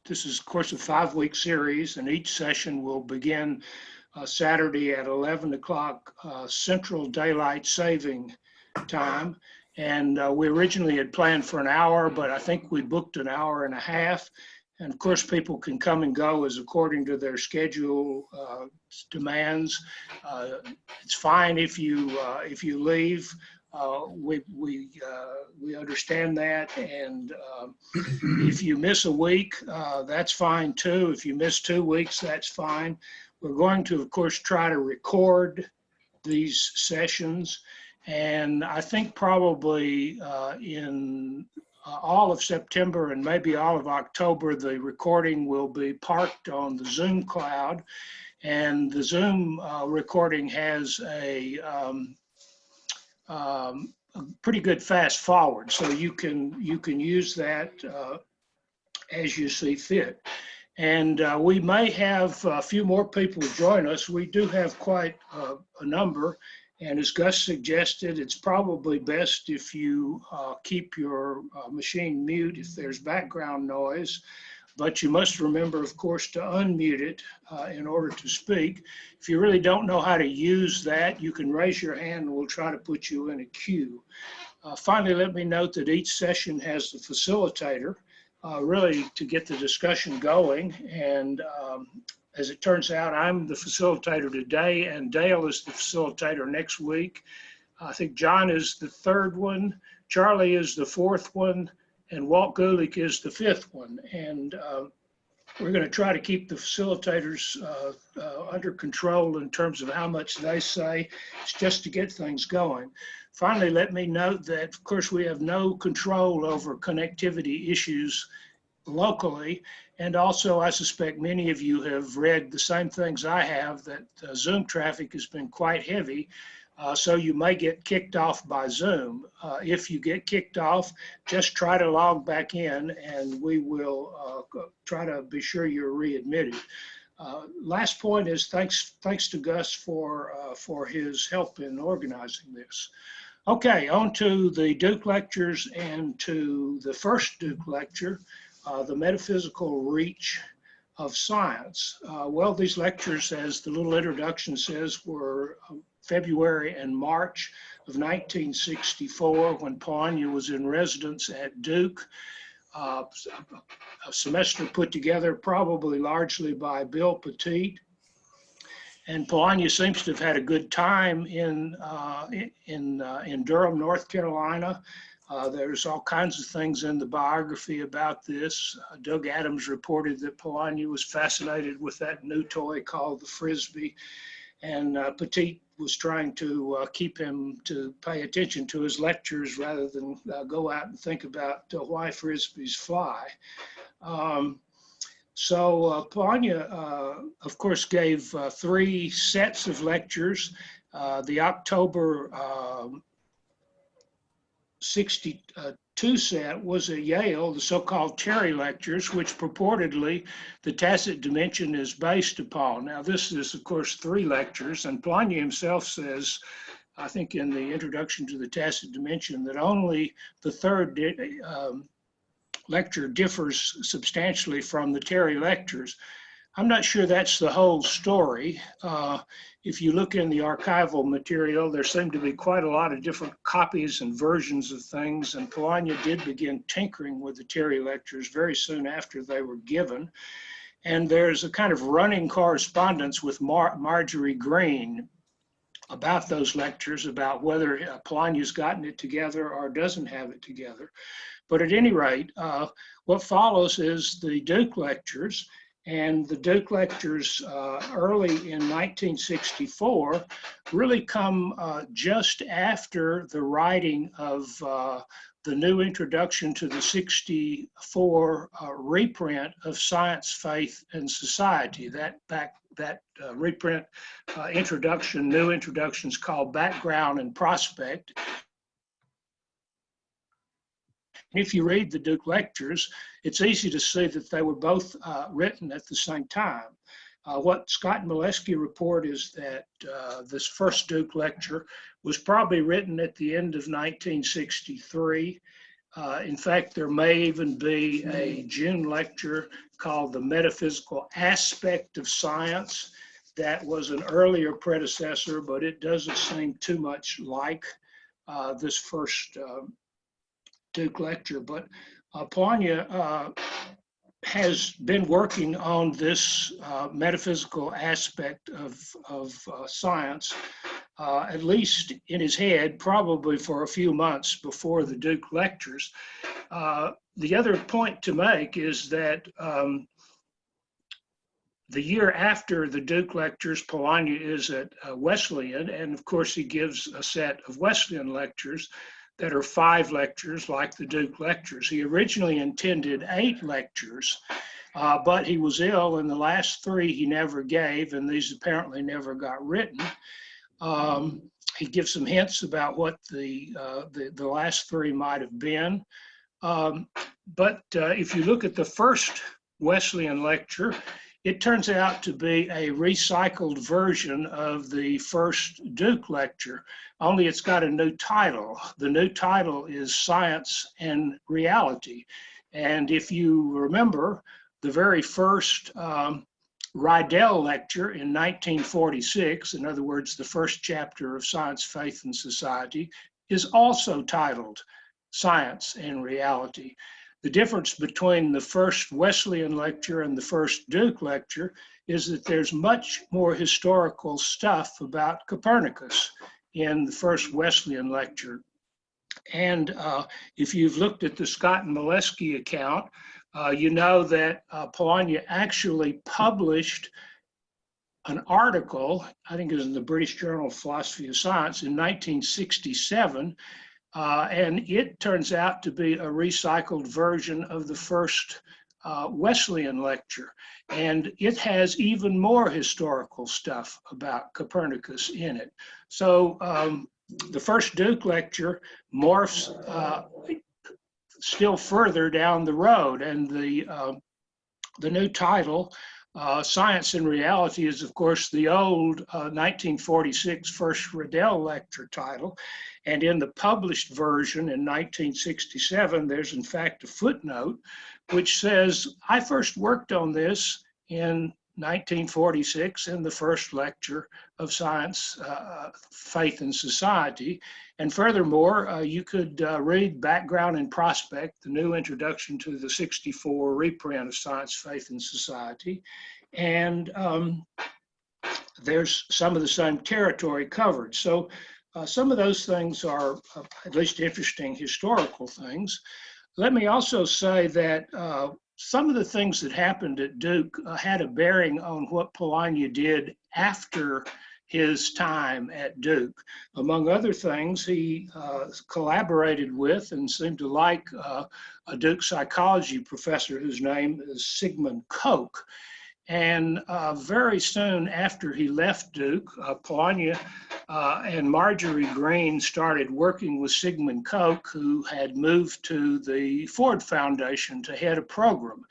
This is, of course, a 5-week series, and each session will begin Saturday at 11 o'clock Central Daylight Saving Time. And we originally had planned for an hour, but I think we booked an hour and a half. And of course, people can come and go as according to their schedule demands. It's fine if you leave. We understand that, and if you miss a week, that's fine too. If you miss 2 weeks, that's fine. We're going to, of course, try to record these sessions, and I think probably in all of September and maybe all of October, the recording will be parked on the Zoom cloud, and the Zoom recording has a pretty good fast forward, so you can use that as you see fit. And we may have a few more people join us. We do have quite a number, and as Gus suggested, it's probably best if you keep your machine mute if there's background noise. But you must remember, of course, to unmute it in order to speak. If you really don't know how to use that, you can raise your hand and we'll try to put you in a queue. Finally, let me note that each session has the facilitator, really to get the discussion going. And as it turns out, I'm the facilitator today, and Dale is the facilitator next week. I think John is the third one, Charlie is the fourth one, and Walt Gulick is the fifth one. And we're going to try to keep the facilitators under control in terms of how much they say. It's just to get things going. Finally, let me note that, of course, we have no control over connectivity issues locally. And also, I suspect many of you have read the same things I have, that Zoom traffic has been quite heavy. So you may get kicked off by Zoom. If you get kicked off, just try to log back in and we will try to be sure you're readmitted. Last point is thanks to Gus for his help in organizing this. Okay, on to the Duke lectures and to the first Duke lecture, the metaphysical reach of science. Well, these lectures, as the little introduction says, were February and March of 1964, when Polanyi was in residence at Duke. A semester put together probably largely by Bill Petit. And Polanyi seems to have had a good time in Durham, North Carolina. There's all kinds of things in the biography about this. Doug Adams reported that Polanyi was fascinated with that new toy called the Frisbee, and Petit was trying to keep him to pay attention to his lectures rather than go out and think about why Frisbees fly. So Polanyi, of course, gave 3 sets of lectures. The October 62 set was at Yale, the so-called Terry lectures, which purportedly the tacit dimension is based upon. Now, this is, of course, 3 lectures, and Polanyi himself says, I think in the introduction to the tacit dimension, that only the third lecture differs substantially from the Terry lectures. I'm not sure that's the whole story. If you look in the archival material, there seem to be quite a lot of different copies and versions of things, and Polanyi did begin tinkering with the Terry lectures very soon after they were given. And there's a kind of running correspondence with Marjorie Green about those lectures, about whether Polanyi's gotten it together or doesn't have it together. But at any rate, what follows is the Duke lectures. And the Duke lectures early in 1964 really come just after the writing of the new introduction to the 64 reprint of Science, Faith, and Society. That reprint new introduction is called Background and Prospect. If you read the Duke lectures, it's easy to see that they were both written at the same time. What Scott and Molesky report is that this first Duke lecture was probably written at the end of 1963. In fact, there may even be a June lecture called The Metaphysical Aspect of Science. That was an earlier predecessor, but it doesn't seem too much like this first Duke lecture. But Polanyi has been working on this metaphysical aspect of science, at least in his head, probably for a few months before the Duke lectures. The other point to make is that the year after the Duke lectures, Polanyi is at Wesleyan, and of course he gives a set of Wesleyan lectures that are 5 lectures like the Duke lectures. He originally intended 8 lectures, but he was ill, and the last 3 he never gave, and these apparently never got written. He gives some hints about what the last 3 might have been. But if you look at the first Wesleyan lecture, it turns out to be a recycled version of the first Duke lecture, only it's got a new title. The new title is Science and Reality. And if you remember, the very first Rydell lecture in 1946, in other words, the first chapter of Science, Faith, and Society, is also titled Science and Reality. The difference between the first Wesleyan lecture and the first Duke lecture is that there's much more historical stuff about Copernicus in the first Wesleyan lecture. And if you've looked at the Scott and Molesky account, you know that Polanyi actually published an article, I think it was in the British Journal of Philosophy of Science in 1967, and it turns out to be a recycled version of the first Wesleyan lecture. And it has even more historical stuff about Copernicus in it. So the first Duke lecture morphs still further down the road, and the new title, Science and Reality, is of course the old 1946 first Rydell lecture title. And in the published version in 1967, there's in fact a footnote which says, I first worked on this in 1946 in the first lecture of Science, Faith, and Society. And furthermore, you could read Background and Prospect, the new introduction to the 64 reprint of Science, Faith, and Society. And there's some of the same territory covered. So some of those things are at least interesting historical things. Let me also say that some of the things that happened at Duke had a bearing on what Polanyi did after his time at Duke. Among other things, he collaborated with and seemed to like a Duke psychology professor whose name is Sigmund Koch. And very soon after he left Duke, Polanyi and Marjorie Green started working with Sigmund Koch, who had moved to the Ford Foundation to head a program.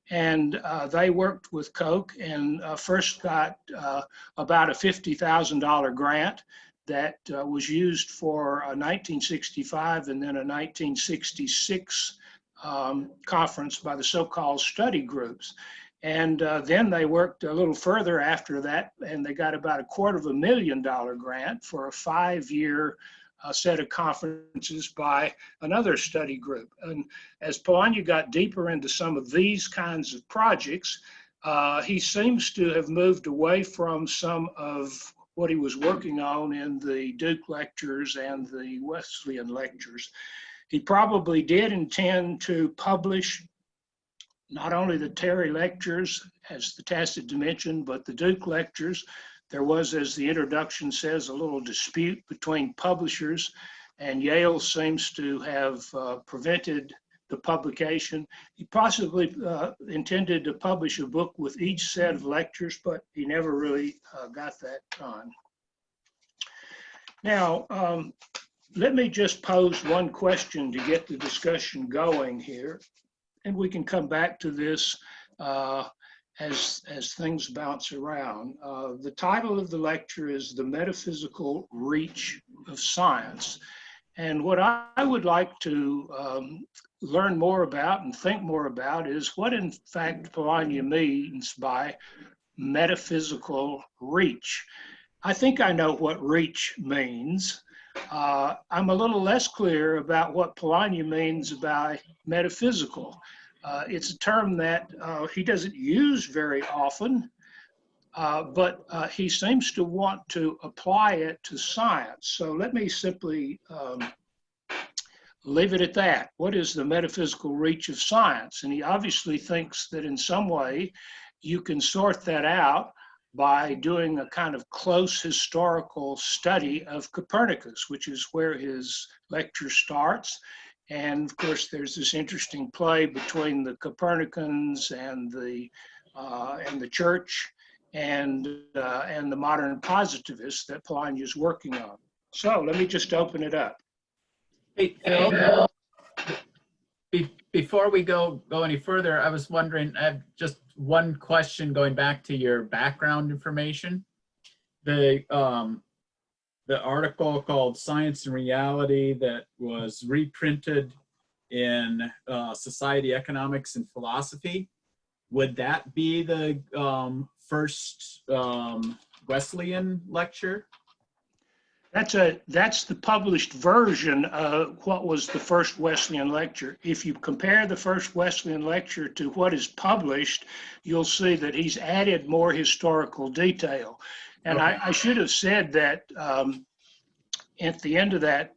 And they worked with Koch and first got about a $50,000 grant that was used for a 1965 and then a 1966 conference by the so-called study groups. And then they worked a little further after that, and they got about $250,000 grant for a 5-year set of conferences by another study group. And as Polanyi got deeper into some of these kinds of projects, he seems to have moved away from some of what he was working on in the Duke lectures and the Wesleyan lectures. He probably did intend to publish not only the Terry lectures as the tacit dimension, but the Duke lectures. There was, as the introduction says, a little dispute between publishers, and Yale seems to have prevented the publication. He possibly intended to publish a book with each set of lectures, but he never really got that done. Now, let me just pose one question to get the discussion going here, and we can come back to this as things bounce around. The title of the lecture is The Metaphysical Reach of Science. And what I would like to learn more about and think more about is what in fact Polanyi means by metaphysical reach. I think I know what reach means. I'm a little less clear about what Polanyi means by metaphysical. It's a term that he doesn't use very often, but he seems to want to apply it to science. So let me simply leave it at that. What is the metaphysical reach of science? And he obviously thinks that in some way you can sort that out by doing a kind of close historical study of Copernicus, which is where his lecture starts. And of course, there's this interesting play between the Copernicans and the church and the modern positivists that Polanyi is working on. So let me just open it up. Hey, Phil, before we go any further, I was wondering, I have just one question going back to your background information. The article called Science and Reality that was reprinted in Society, Economics, and Philosophy, would that be the first Wesleyan lecture? That's the published version of what was the first Wesleyan lecture. If you compare the first Wesleyan lecture to what is published, you'll see that he's added more historical detail. And okay. I should have said that at the end of that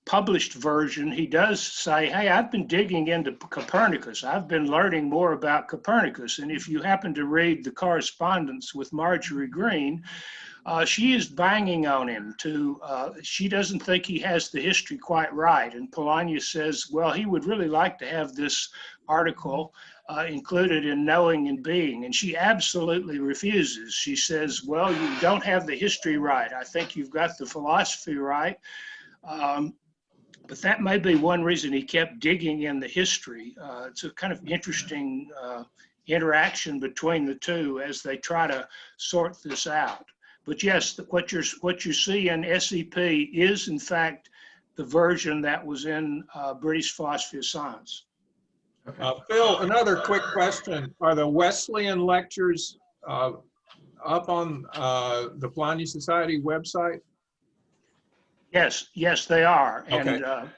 published version, he does say, hey, I've been digging into Copernicus. I've been learning more about Copernicus. And if you happen to read the correspondence with Marjorie Green, she is banging on him she doesn't think he has the history quite right. And Polanyi says, well, he would really like to have this article included in Knowing and Being. And she absolutely refuses. She says, well, you don't have the history right. I think you've got the philosophy right. But that may be one reason he kept digging in the history. It's a kind of interesting interaction between the two as they try to sort this out. But yes, what you see in SEP is in fact the version that was in British Philosophy of Science. Okay. Phil, another quick question. Are the Wesleyan lectures up on the Polanyi Society website? Yes, they are. Okay. And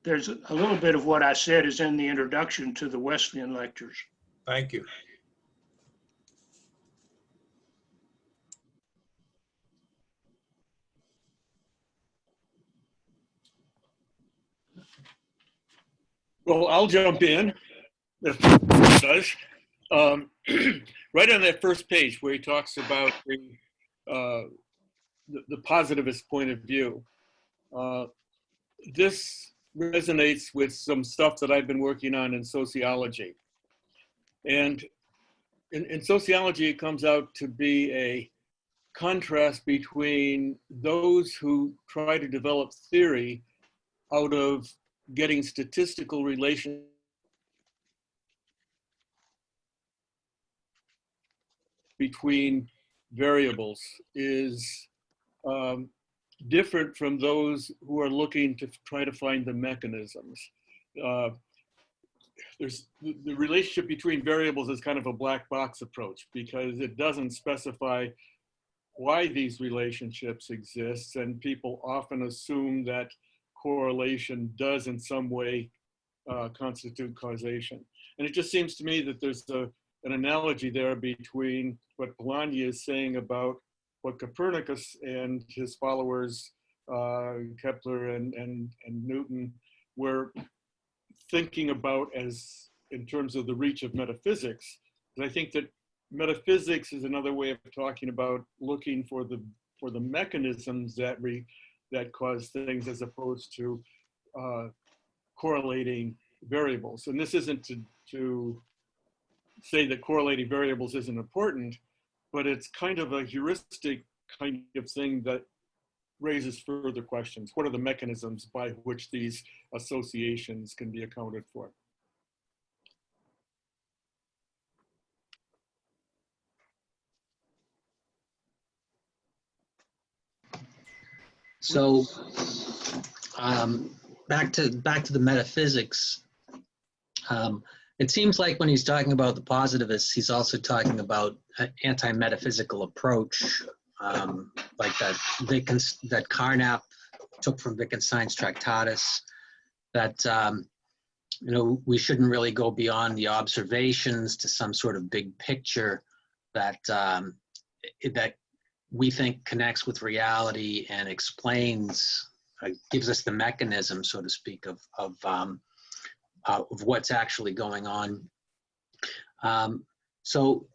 there's a little bit of what I said is in the introduction to the Wesleyan lectures. Thank you. Well, I'll jump in, if it does. Right on that first page where he talks about the positivist point of view. This resonates with some stuff that I've been working on in sociology. And in sociology, it comes out to be a contrast between those who try to develop theory out of getting statistical relations between variables is different from those who are looking to try to find the mechanisms. There's the relationship between variables is kind of a black box approach because it doesn't specify why these relationships exist, and people often assume that correlation does in some way constitute causation. And it just seems to me that there's an analogy there between what Polanyi is saying about what Copernicus and his followers, Kepler and Newton, were thinking about as in terms of the reach of metaphysics. And I think that metaphysics is another way of talking about looking for the mechanisms that cause things as opposed to correlating variables. And this isn't to say that correlating variables isn't important, but it's kind of a heuristic kind of thing that raises further questions. What are the mechanisms by which these associations can be accounted for? So back to the metaphysics. It seems like when he's talking about the positivists, he's also talking about an anti-metaphysical approach, like that Carnap took from Wittgenstein's Tractatus, that we shouldn't really go beyond the observations to some sort of big picture that that we think connects with reality and explains, gives us the mechanism, so to speak, of what's actually going on. So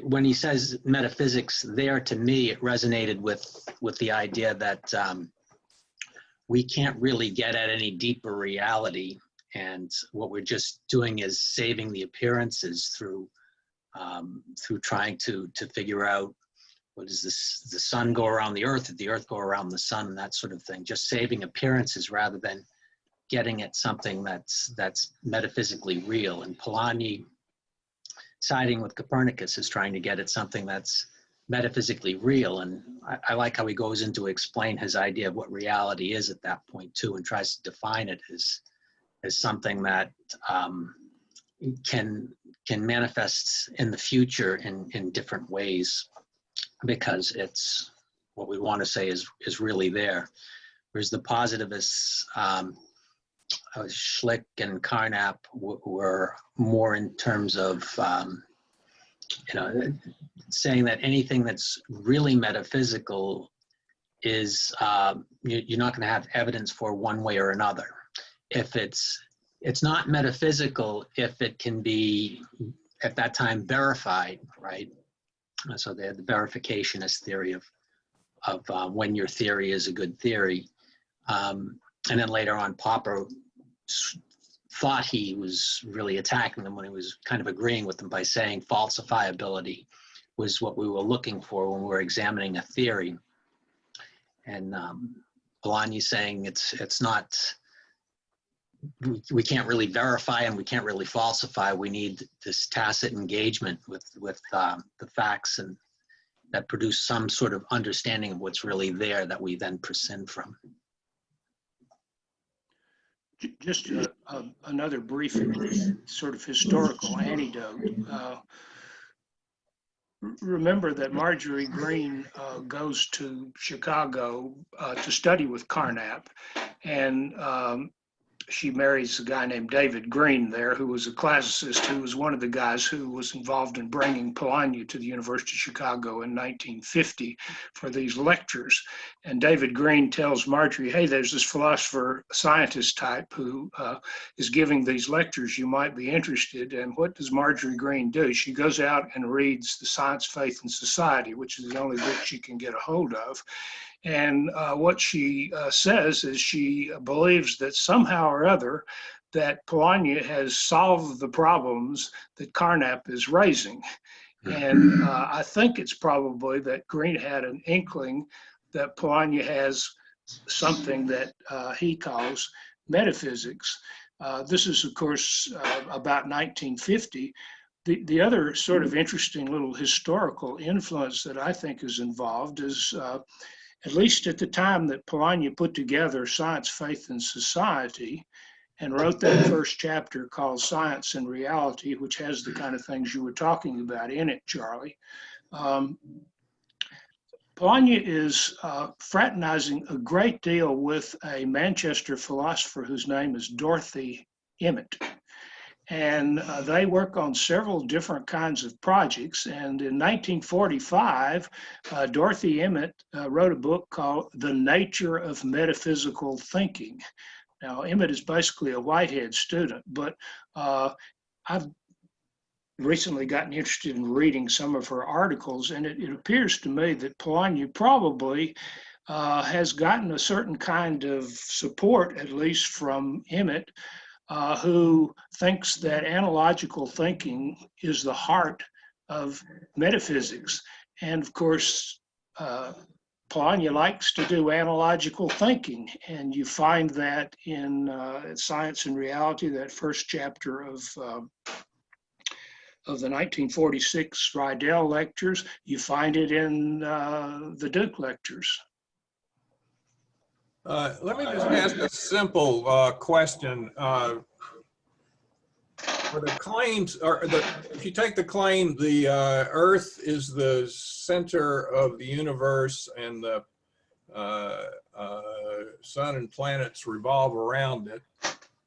when he says metaphysics there, to me, it resonated with the idea that we can't really get at any deeper reality, and what we're just doing is saving the appearances through trying to figure out, what is this, the sun go around the earth, or the earth go around the sun, that sort of thing, just saving appearances rather than getting at something that's metaphysically real. And Polanyi, siding with Copernicus, is trying to get at something that's metaphysically real. And I like how he goes into explain his idea of what reality is at that point too, and tries to define it as something that can manifest in the future in different ways, because it's what we want to say is really there. Whereas the positivists, Schlick and Carnap, were more in terms of saying that anything that's really metaphysical is you're not going to have evidence for one way or another. If it's not metaphysical if it can be at that time verified, right? So they had the verificationist theory of when your theory is a good theory. And then later on, Popper thought he was really attacking them when he was kind of agreeing with them by saying falsifiability was what we were looking for when we were examining a theory. And Polanyi saying it's not, we can't really verify and we can't really falsify. We need this tacit engagement with the facts, and that produce some sort of understanding of what's really there that we then prescind from. Just another brief sort of historical anecdote. Remember that Marjorie Green goes to Chicago to study with Carnap, and she marries a guy named David Green there, who was a classicist, who was one of the guys who was involved in bringing Polanyi to the University of Chicago in 1950 for these lectures. And David Green tells Marjorie, hey, there's this philosopher scientist type who is giving these lectures. You might be interested. And what does Marjorie Green do? She goes out and reads The Science, Faith, and Society, which is the only book she can get a hold of. And what she says is she believes that somehow or other that Polanyi has solved the problems that Carnap is raising. And I think it's probably that Green had an inkling that Polanyi has something that he calls metaphysics. This is, of course, about 1950. The other sort of interesting little historical influence that I think is involved is at least at the time that Polanyi put together Science, Faith, and Society and wrote that first chapter called Science and Reality, which has the kind of things you were talking about in it, Charlie. Polanyi is fraternizing a great deal with a Manchester philosopher whose name is Dorothy Emmett. And they work on several different kinds of projects. And in 1945, Dorothy Emmett wrote a book called The Nature of Metaphysical Thinking. Now, Emmett is basically a Whitehead student, but I've recently gotten interested in reading some of her articles, and it appears to me that Polanyi probably has gotten a certain kind of support, at least from Emmett, who thinks that analogical thinking is the heart of metaphysics. And of course, Polanyi likes to do analogical thinking, and you find that in Science and Reality, that first chapter of the 1946 Rydell lectures. You find it in the Duke lectures. Let me just ask a simple question. Are the claims, if you take the claim, the Earth is the center of the universe and the sun and planets revolve around it,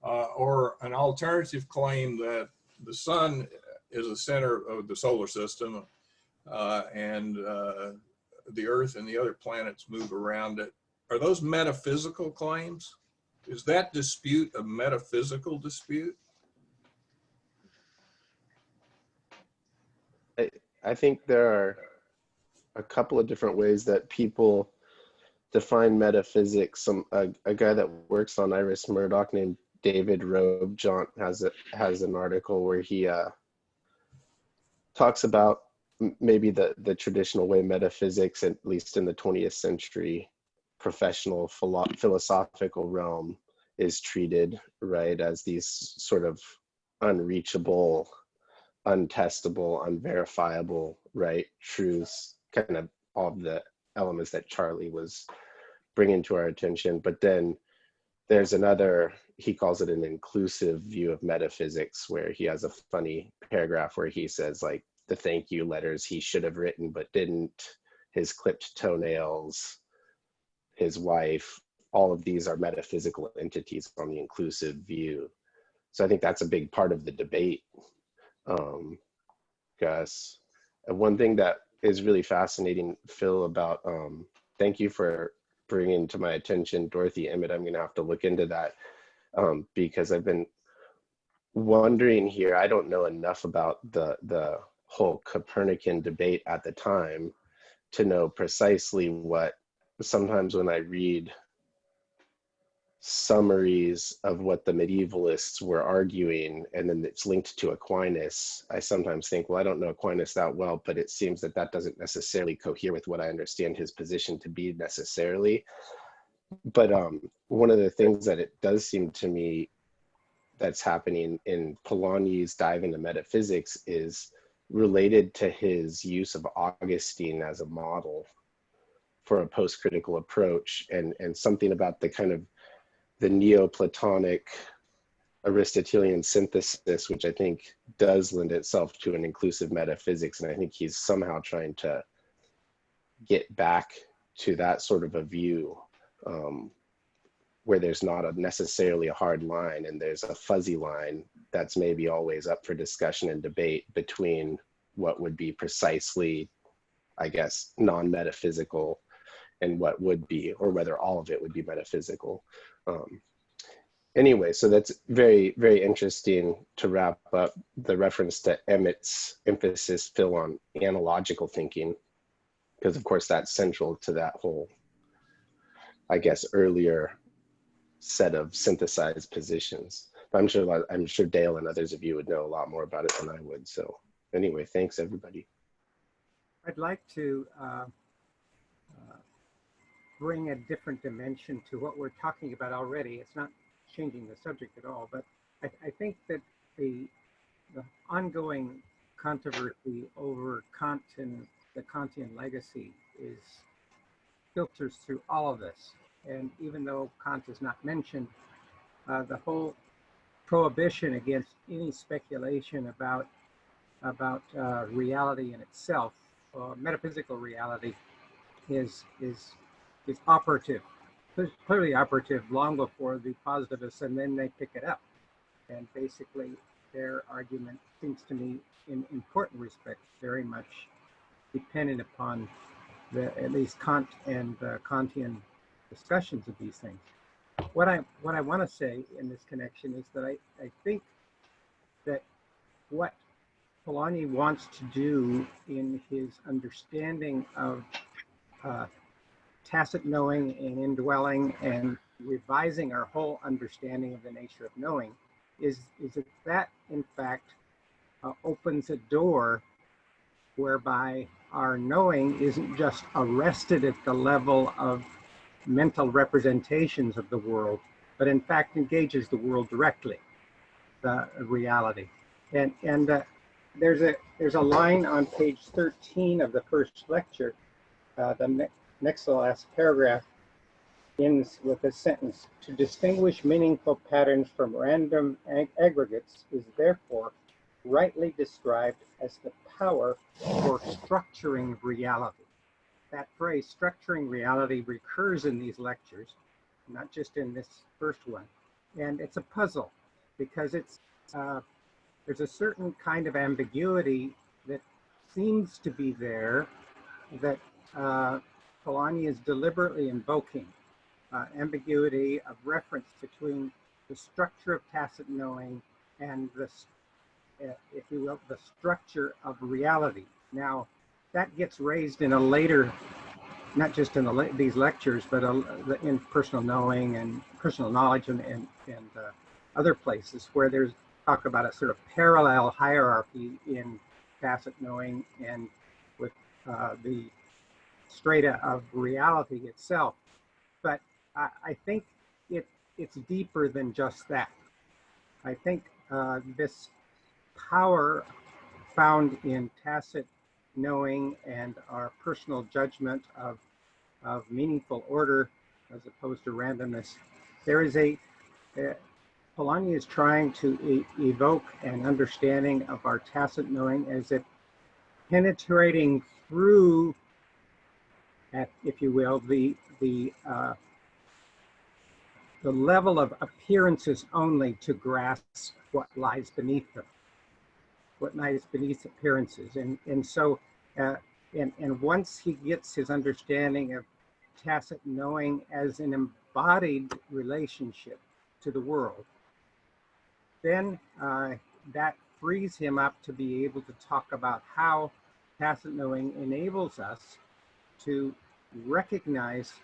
or an alternative claim that the sun is the center of the solar system and the Earth and the other planets move around it, are those metaphysical claims? Is that dispute a metaphysical dispute? I think there are a couple of different ways that people define metaphysics. A guy that works on Iris Murdoch named David Robejaunt has an article where he talks about maybe the traditional way metaphysics, at least in the 20th century, professional philosophical realm is treated, right, as these sort of unreachable, untestable, unverifiable, right, truths, kind of all of the elements that Charlie was bringing to our attention. But then there's another, he calls it an inclusive view of metaphysics, where he has a funny paragraph where he says, like, the thank you letters he should have written but didn't, his clipped toenails, his wife, all of these are metaphysical entities on the inclusive view. So I think that's a big part of the debate, Gus. And one thing that is really fascinating, Phil, about, thank you for bringing to my attention Dorothy Emmett. I'm gonna have to look into that because I've been wondering here, I don't know enough about the whole Copernican debate at the time to know precisely what, sometimes when I read summaries of what the medievalists were arguing and then it's linked to Aquinas, I sometimes think, well, I don't know Aquinas that well, but it seems that that doesn't necessarily cohere with what I understand his position to be necessarily. But one of the things that it does seem to me that's happening in Polanyi's dive into metaphysics is related to his use of Augustine as a model for a post-critical approach, and something about the kind of the Neoplatonic Aristotelian synthesis, which I think does lend itself to an inclusive metaphysics. And I think he's somehow trying to get back to that sort of a view where there's not necessarily a hard line and there's a fuzzy line that's maybe always up for discussion and debate between what would be precisely, I guess, non-metaphysical and what would be, or whether all of it would be metaphysical. Anyway, so that's very, very interesting to wrap up the reference to Emmett's emphasis, Phil, on analogical thinking, because of course that's central to that whole, I guess, earlier set of synthesized positions. But I'm sure Dale and others of you would know a lot more about it than I would. So anyway, thanks everybody. I'd like to bring a different dimension to what we're talking about already. It's not changing the subject at all, but I think that the ongoing controversy over Kant and the Kantian legacy filters through all of this. And even though Kant is not mentioned, the whole prohibition against any speculation about reality in itself, metaphysical reality, is operative, clearly operative long before the positivists, and then they pick it up. And basically their argument seems to me in important respects very much dependent upon at least Kant and Kantian discussions of these things. What I want to say in this connection is that I think that what Polanyi wants to do in his understanding of tacit knowing and indwelling and revising our whole understanding of the nature of knowing is that in fact opens a door whereby our knowing isn't just arrested at the level of mental representations of the world, but in fact engages the world directly, the reality. And there's a line on page 13 of the first lecture, the next to last paragraph, ends with a sentence: to distinguish meaningful patterns from random aggregates is therefore rightly described as the power for structuring reality. That phrase, structuring reality, recurs in these lectures, not just in this first one. And it's a puzzle because there's a certain kind of ambiguity that seems to be there that Polanyi is deliberately invoking. Ambiguity of reference between the structure of tacit knowing and the, if you will, the structure of reality. Now, that gets raised in a later, not just in these lectures, but in personal knowing and personal knowledge and other places where there's talk about a sort of parallel hierarchy in tacit knowing and with the strata of reality itself. But I think it's deeper than just that. I think this power found in tacit knowing and our personal judgment of meaningful order as opposed to randomness, there is Polanyi is trying to evoke an understanding of our tacit knowing as it penetrating through, if you will, the level of appearances only to grasp what lies beneath them, what lies beneath appearances. And so, and once he gets his understanding of tacit knowing as an embodied relationship to the world, then that frees him up to be able to talk about how tacit knowing enables us to recognize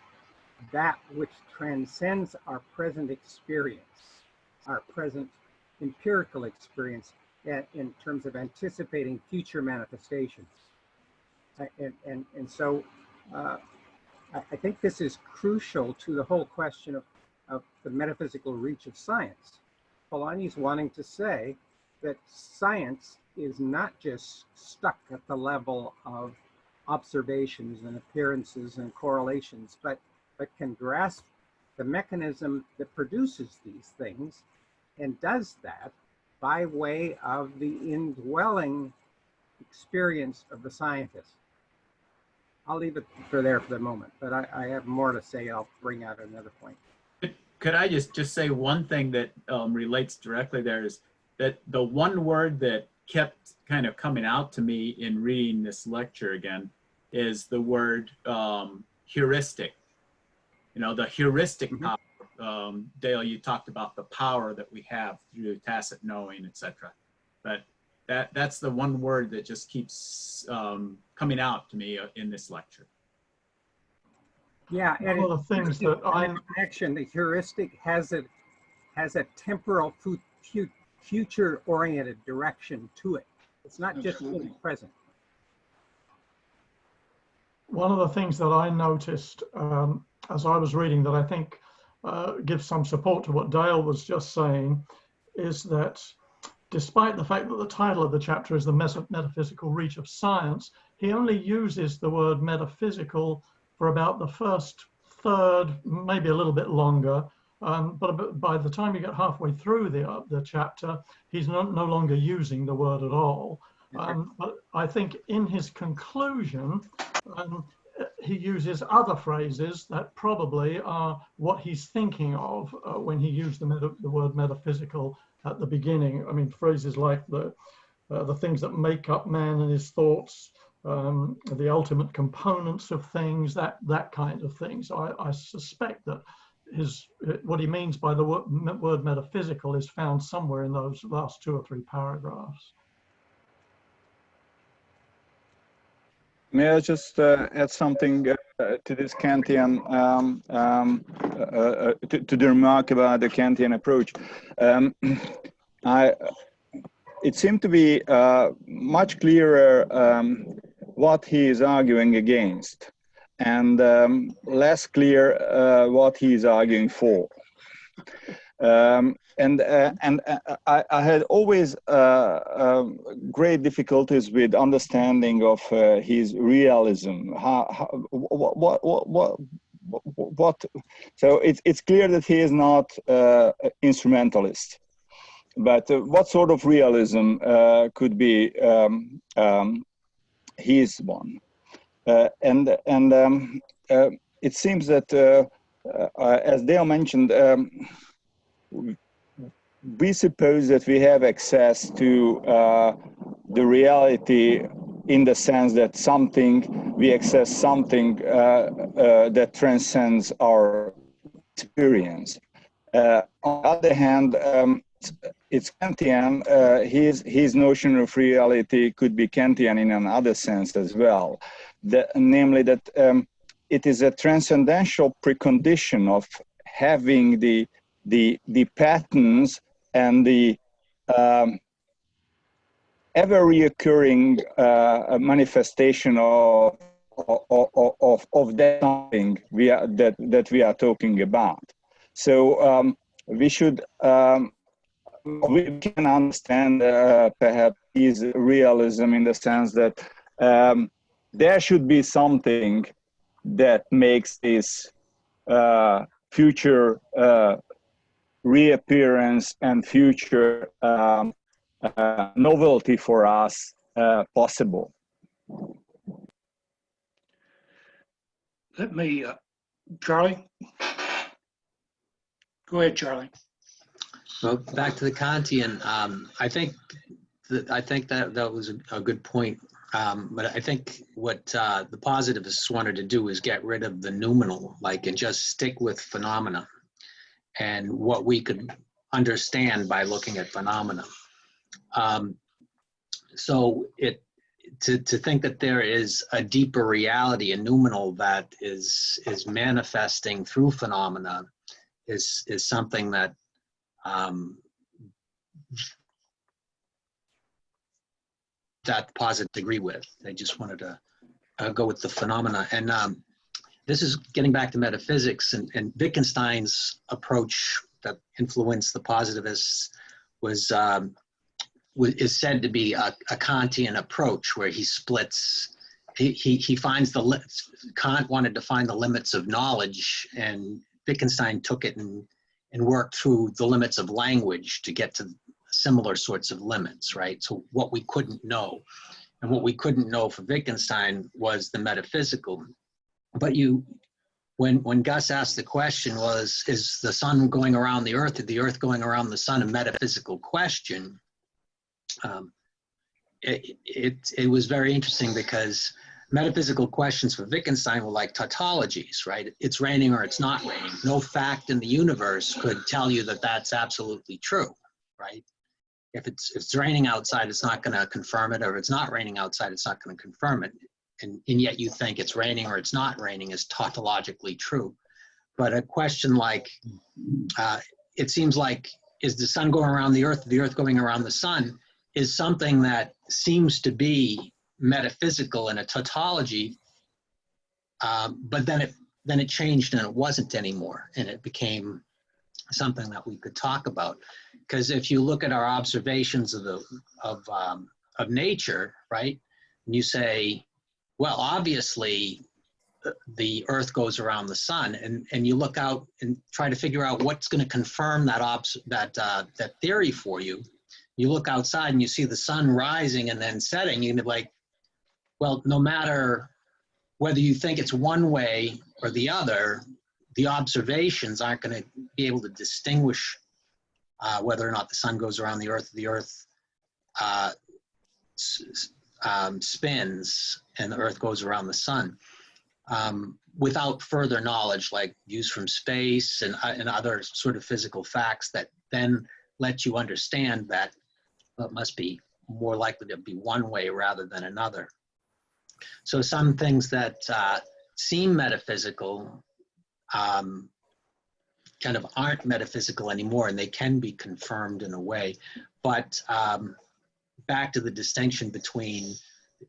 that which transcends our present experience, our present empirical experience in terms of anticipating future manifestations. And so I think this is crucial to the whole question of the metaphysical reach of science. Polanyi is wanting to say that science is not just stuck at the level of observations and appearances and correlations, but can grasp the mechanism that produces these things and does that by way of the indwelling experience of the scientist. I'll leave it for the moment, but I have more to say. I'll bring out another point. Could I just say one thing that relates directly there is that the one word that kept kind of coming out to me in reading this lecture again is the word heuristic. You know, the heuristic power. Dale, you talked about the power that we have through tacit knowing, etc. But that's the one word that just keeps coming out to me in this lecture. Yeah, and one of the things that connection, the heuristic has a temporal future-oriented direction to it. It's not just in the present. One of the things that I noticed as I was reading that I think gives some support to what Dale was just saying is that despite the fact that the title of the chapter is the metaphysical reach of science, he only uses the word metaphysical for about the first third, maybe a little bit longer. But by the time you get halfway through the chapter, he's no longer using the word at all. But I think in his conclusion, he uses other phrases that probably are what he's thinking of when he used the word metaphysical at the beginning. I mean, phrases like the things that make up man and his thoughts, the ultimate components of things, that kind of thing. So I suspect that what he means by the word metaphysical is found somewhere in those last 2 or 3 paragraphs. May I just add something to this Kantian, to the remark about the Kantian approach? It seemed to be much clearer what he is arguing against, and less clear what he is arguing for. I had always great difficulties with understanding of his realism. what? So it's clear that he is not instrumentalist. But what sort of realism could be his one? It seems that, as Dale mentioned, we suppose that we have access to the reality in the sense that we access something that transcends our experience. On the other hand, it's Kantian. His notion of reality could be Kantian in another sense as well, namely that it is a transcendental precondition of having the patterns and the ever reoccurring manifestation of that something that we are talking about. So we should. We can understand perhaps his realism in the sense that there should be something that makes this future reappearance and future novelty for us possible. Let me, Charlie. Go ahead, Charlie. Well, back to the Kantian, I think that was a good point. But I think what the positivists wanted to do is get rid of the noumenal, and just stick with phenomena and what we could understand by looking at phenomena. So to think that there is a deeper reality, a noumenal that is manifesting through phenomena is something that that positives agree with. They just wanted to go with the phenomena. And this is getting back to metaphysics, and Wittgenstein's approach that influenced the positivists is said to be a Kantian approach, where he splits. He finds Kant wanted to find the limits of knowledge, and Wittgenstein took it and worked through the limits of language to get to similar sorts of limits, right? So what we couldn't know, and what we couldn't know for Wittgenstein was the metaphysical. But when Gus asked the question, is the sun going around the earth, or the earth going around the sun, a metaphysical question? It was very interesting, because metaphysical questions for Wittgenstein were like tautologies, right? It's raining or it's not raining. No fact in the universe could tell you that that's absolutely true, right? If it's raining outside, it's not going to confirm it, or if it's not raining outside, it's not going to confirm it. And yet you think it's raining or it's not raining is tautologically true. But a question like, it seems like, is the sun going around the earth going around the sun, is something that seems to be metaphysical in a tautology, but then it changed and it wasn't anymore, and it became something that we could talk about. Because if you look at our observations of nature, right, and you say, well, obviously the earth goes around the sun, and you look out and try to figure out what's going to confirm that theory for you. You look outside and you see the sun rising and then setting, you're like, well, no matter whether you think it's one way or the other, the observations aren't going to be able to distinguish whether or not the sun goes around the earth spins and the earth goes around the sun, without further knowledge, like views from space and other sort of physical facts that then let you understand that it must be more likely to be one way rather than another. So some things that seem metaphysical kind of aren't metaphysical anymore, and they can be confirmed in a way. But back to the distinction between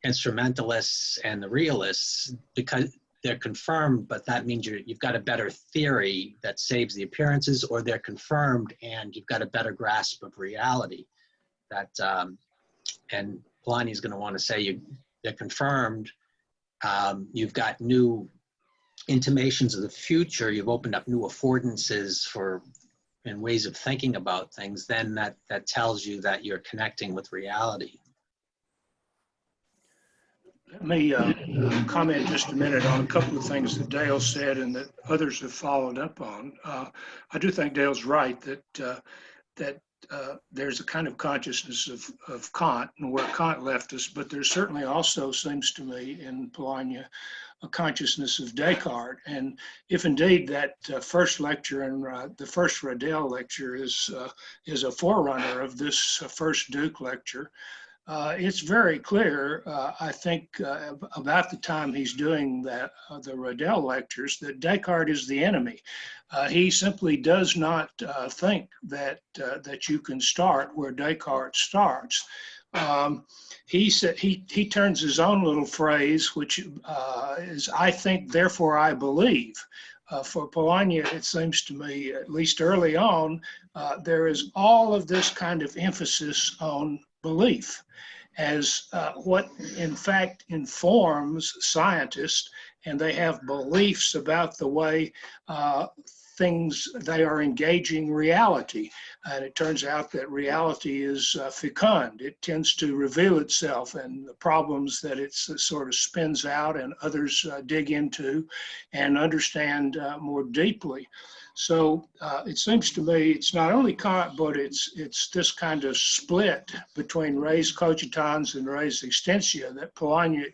instrumentalists and the realists, because they're confirmed, but that means you've got a better theory that saves the appearances, or they're confirmed and you've got a better grasp of reality. And Polanyi is going to want to say they're confirmed. You've got new intimations of the future, you've opened up new affordances for and ways of thinking about things, then that tells you that you're connecting with reality. Let me comment just a minute on a couple of things that Dale said and that others have followed up on. I do think Dale's right that there's a kind of consciousness of Kant and where Kant left us, but there certainly also seems to me in Polanyi a consciousness of Descartes. And if indeed that first lecture and the first Radel lecture is a forerunner of this first Duke lecture, it's very clear, I think, about the time he's doing that, the Radel lectures, that Descartes is the enemy. He simply does not think that you can start where Descartes starts. He turns his own little phrase, which is, I think, therefore I believe. For Polanyi, it seems to me, at least early on, there is all of this kind of emphasis on belief as what in fact informs scientists, and they have beliefs about the way they are engaging reality. And it turns out that reality is fecund. It tends to reveal itself and the problems that it sort of spins out and others dig into and understand more deeply. So it seems to me it's not only Kant, but it's this kind of split between res cogitans and res extensia that Polanyi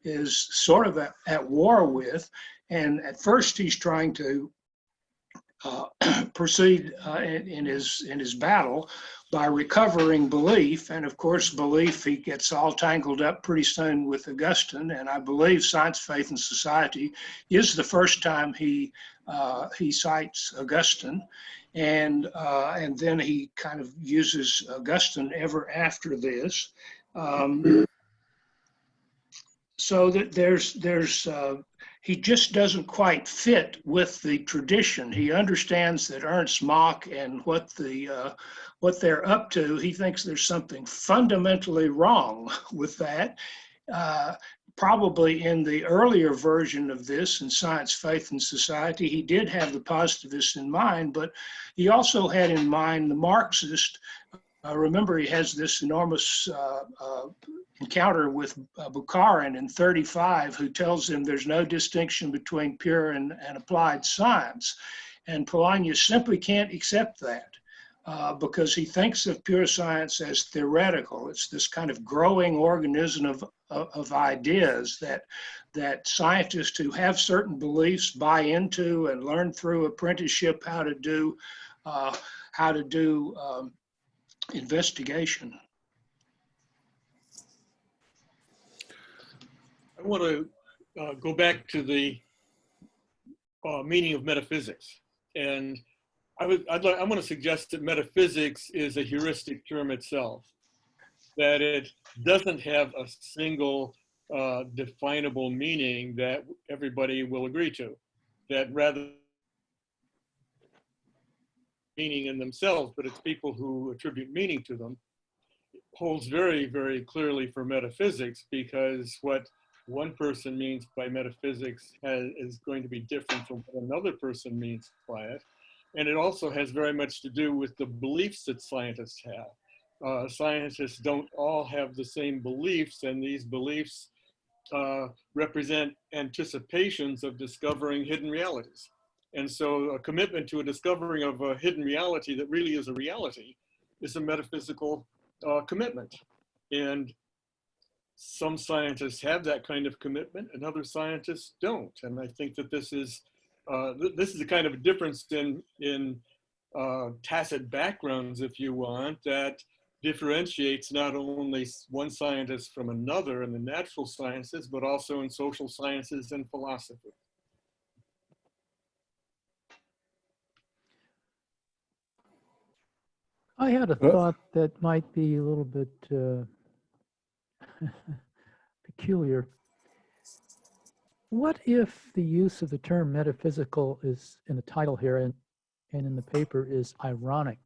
is sort of at war with. And at first he's trying to proceed in his battle by recovering belief. And of course, belief, he gets all tangled up pretty soon with Augustine. And I believe Science, Faith, and Society is the first time he cites Augustine. And then he kind of uses Augustine ever after this. So that he just doesn't quite fit with the tradition. He understands that Ernst Mach and what they're up to, he thinks there's something fundamentally wrong with that. Probably in the earlier version of this, in Science, Faith, and Society, he did have the positivists in mind, but he also had in mind the Marxist. Remember, he has this enormous encounter with Bukharin in 1935, who tells him there's no distinction between pure and applied science. And Polanyi simply can't accept that because he thinks of pure science as theoretical. It's this kind of growing organism of ideas that scientists who have certain beliefs buy into and learn through apprenticeship how to do investigation. I want to go back to the meaning of metaphysics. And I want to suggest that metaphysics is a heuristic term itself, that it doesn't have a single definable meaning that everybody will agree to, that rather meaning in themselves, but it's people who attribute meaning to them, holds very, very clearly for metaphysics, because what one person means by metaphysics is going to be different from what another person means by it. And it also has very much to do with the beliefs that scientists have. Scientists don't all have the same beliefs, and these beliefs represent anticipations of discovering hidden realities. And so a commitment to a discovering of a hidden reality that really is a reality is a metaphysical commitment. And some scientists have that kind of commitment and other scientists don't. And I think that this is a kind of difference in tacit backgrounds, if you want, that differentiates not only one scientist from another in the natural sciences, but also in social sciences and philosophy. I had a thought that might be a little bit peculiar. What if the use of the term metaphysical is in the title here and in the paper is ironic?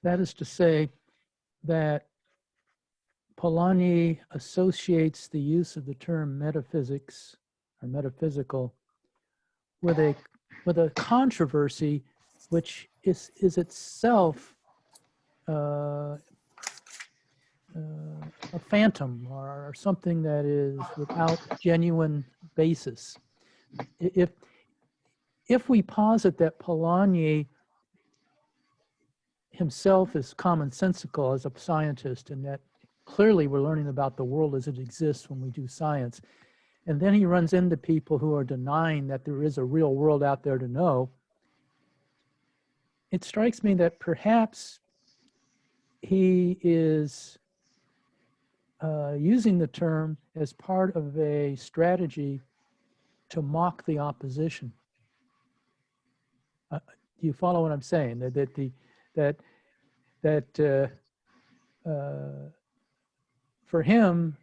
That is to say that Polanyi associates the use of the term metaphysics or metaphysical with a controversy which is itself a phantom or something that is without genuine basis. If we posit that Polanyi himself is commonsensical as a scientist, and that clearly we're learning about the world as it exists when we do science, and then he runs into people who are denying that there is a real world out there to know, it strikes me that perhaps he is using the term as part of a strategy to mock the opposition. Do you follow what I'm saying? That for him,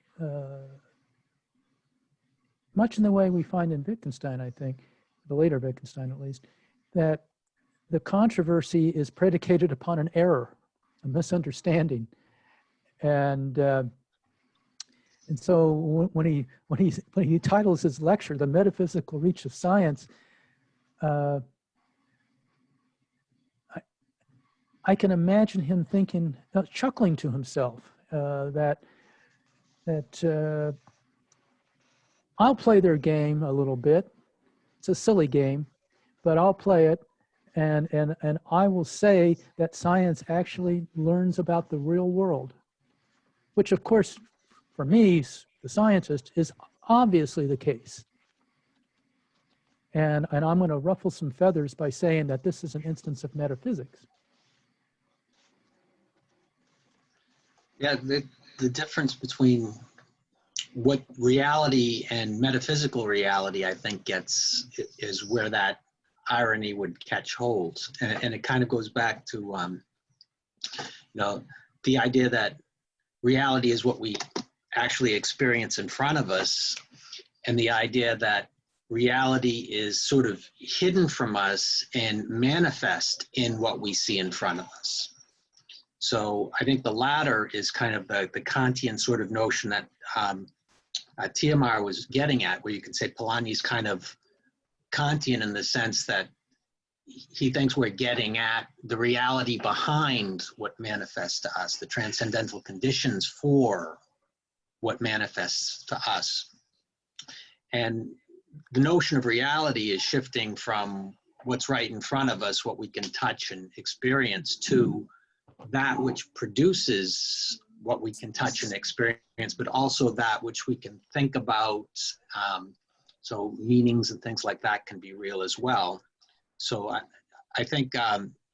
much in the way we find in Wittgenstein, I think, the later Wittgenstein at least, that the controversy is predicated upon an error, a misunderstanding, and so when he titles his lecture "The Metaphysical Reach of Science," I can imagine him thinking, chuckling to himself, that I'll play their game a little bit. It's a silly game, but I'll play it, and I will say that science actually learns about the real world, which of course, for me, the scientist, is obviously the case. And I'm going to ruffle some feathers by saying that this is an instance of metaphysics. Yeah, the difference between what reality and metaphysical reality, I think, is where that irony would catch hold. And it kind of goes back to, the idea that reality is what we actually experience in front of us, and the idea that reality is sort of hidden from us and manifest in what we see in front of us. So I think the latter is kind of the Kantian sort of notion that Tiamar was getting at, where you could say Polanyi's kind of Kantian in the sense that he thinks we're getting at the reality behind what manifests to us, the transcendental conditions for what manifests to us. And the notion of reality is shifting from what's right in front of us, what we can touch and experience, to that which produces what we can touch and experience, but also that which we can think about. So meanings and things like that can be real as well. So I think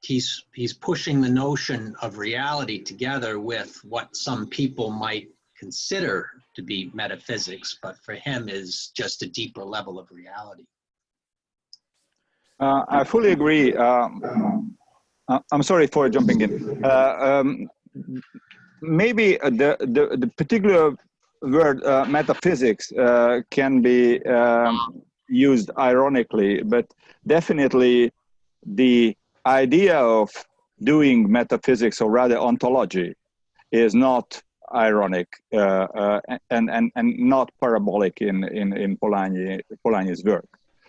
he's pushing the notion of reality together with what some people might consider to be metaphysics, but for him is just a deeper level of reality. I fully agree. I'm sorry for jumping in. Maybe the particular word metaphysics can be used ironically, but definitely the idea of doing metaphysics, or rather ontology, is not ironic and not parabolic in Polanyi's work.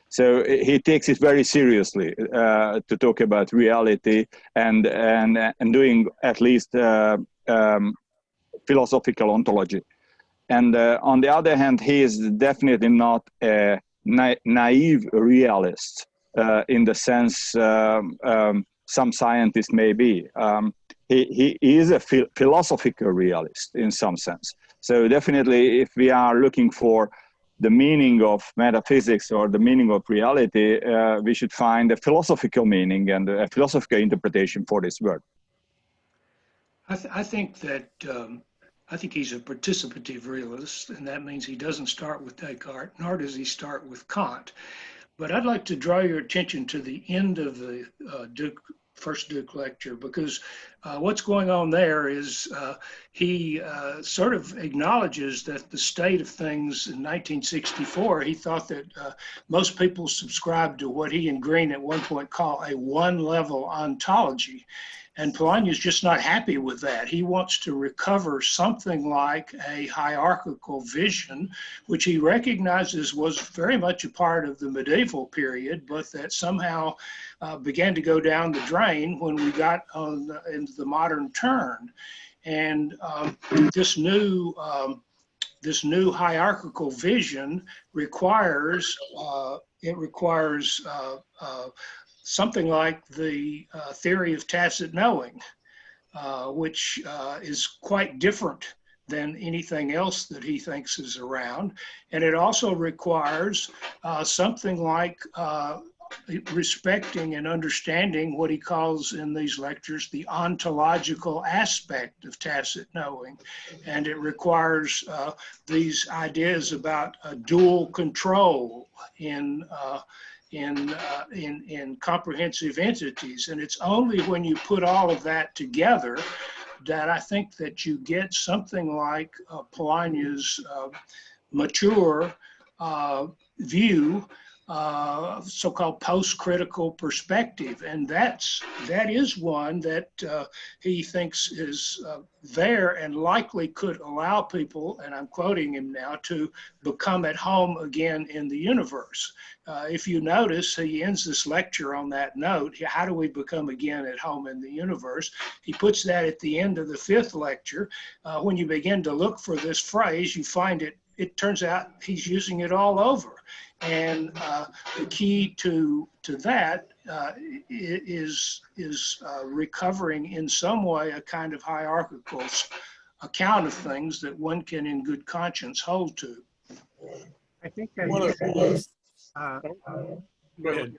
So he takes it very seriously to talk about reality and doing at least philosophical ontology. And on the other hand, he is definitely not a naive realist in the sense some scientists may be. He is a philosophical realist in some sense. So definitely, if we are looking for the meaning of metaphysics or the meaning of reality, we should find a philosophical meaning and a philosophical interpretation for this word. I think he's a participative realist, and that means he doesn't start with Descartes, nor does he start with Kant. But I'd like to draw your attention to the end of the first Duke lecture, because what's going on there is he sort of acknowledges that the state of things in 1964, he thought that most people subscribed to what he and Green at one point call a one-level ontology. And Polanyi is just not happy with that. He wants to recover something like a hierarchical vision, which he recognizes was very much a part of the medieval period, but that somehow began to go down the drain when we got into the modern turn. And this new hierarchical vision requires something like the theory of tacit knowing, which is quite different than anything else that he thinks is around. And it also requires something like respecting and understanding what he calls in these lectures the ontological aspect of tacit knowing. And it requires these ideas about dual control in comprehensive entities. And it's only when you put all of that together that I think that you get something like Polanyi's mature view, so-called post-critical perspective. And that is one that he thinks is there and likely could allow people, and I'm quoting him now, to become at home again in the universe. If you notice, he ends this lecture on that note. How do we become again at home in the universe? He puts that at the end of the 5th lecture. When you begin to look for this phrase, you find it turns out he's using it all over. And the key to that is recovering in some way a kind of hierarchical account of things that one can in good conscience hold to. I think One of that Go ahead.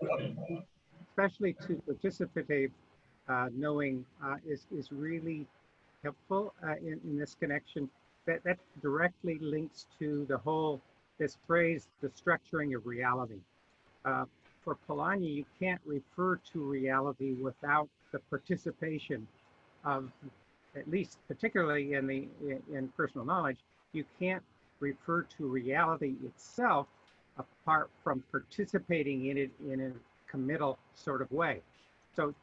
especially to participative knowing is really helpful in this connection. That directly links to this phrase, the structuring of reality. For Polanyi, you can't refer to reality without the participation of, at least particularly in personal knowledge, you can't refer to reality itself apart from participating in it in a committal sort of way. So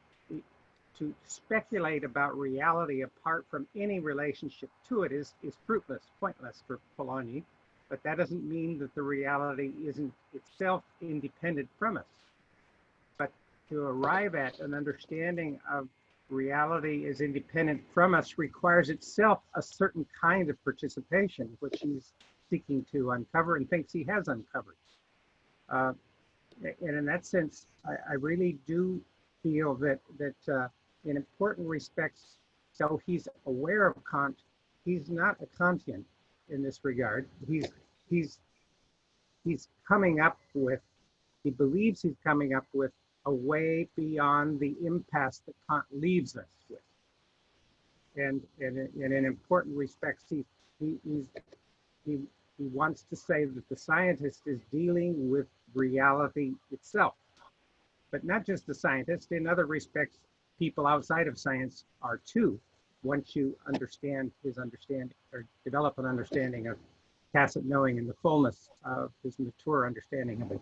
to speculate about reality apart from any relationship to it is fruitless, pointless for Polanyi. But that doesn't mean that the reality isn't itself independent from us. But to arrive at an understanding of reality as independent from us requires itself a certain kind of participation, which he's seeking to uncover and thinks he has uncovered. And in that sense, I really do feel that in important respects, though he's aware of Kant, he's not a Kantian in this regard. He's coming up with, he believes he's coming up with a way beyond the impasse that Kant leaves us with. And in important respects, he wants to say that the scientist is dealing with reality itself, but not just the scientist. In other respects, people outside of science are too, once you understand his understanding or develop an understanding of tacit knowing in the fullness of his mature understanding of it.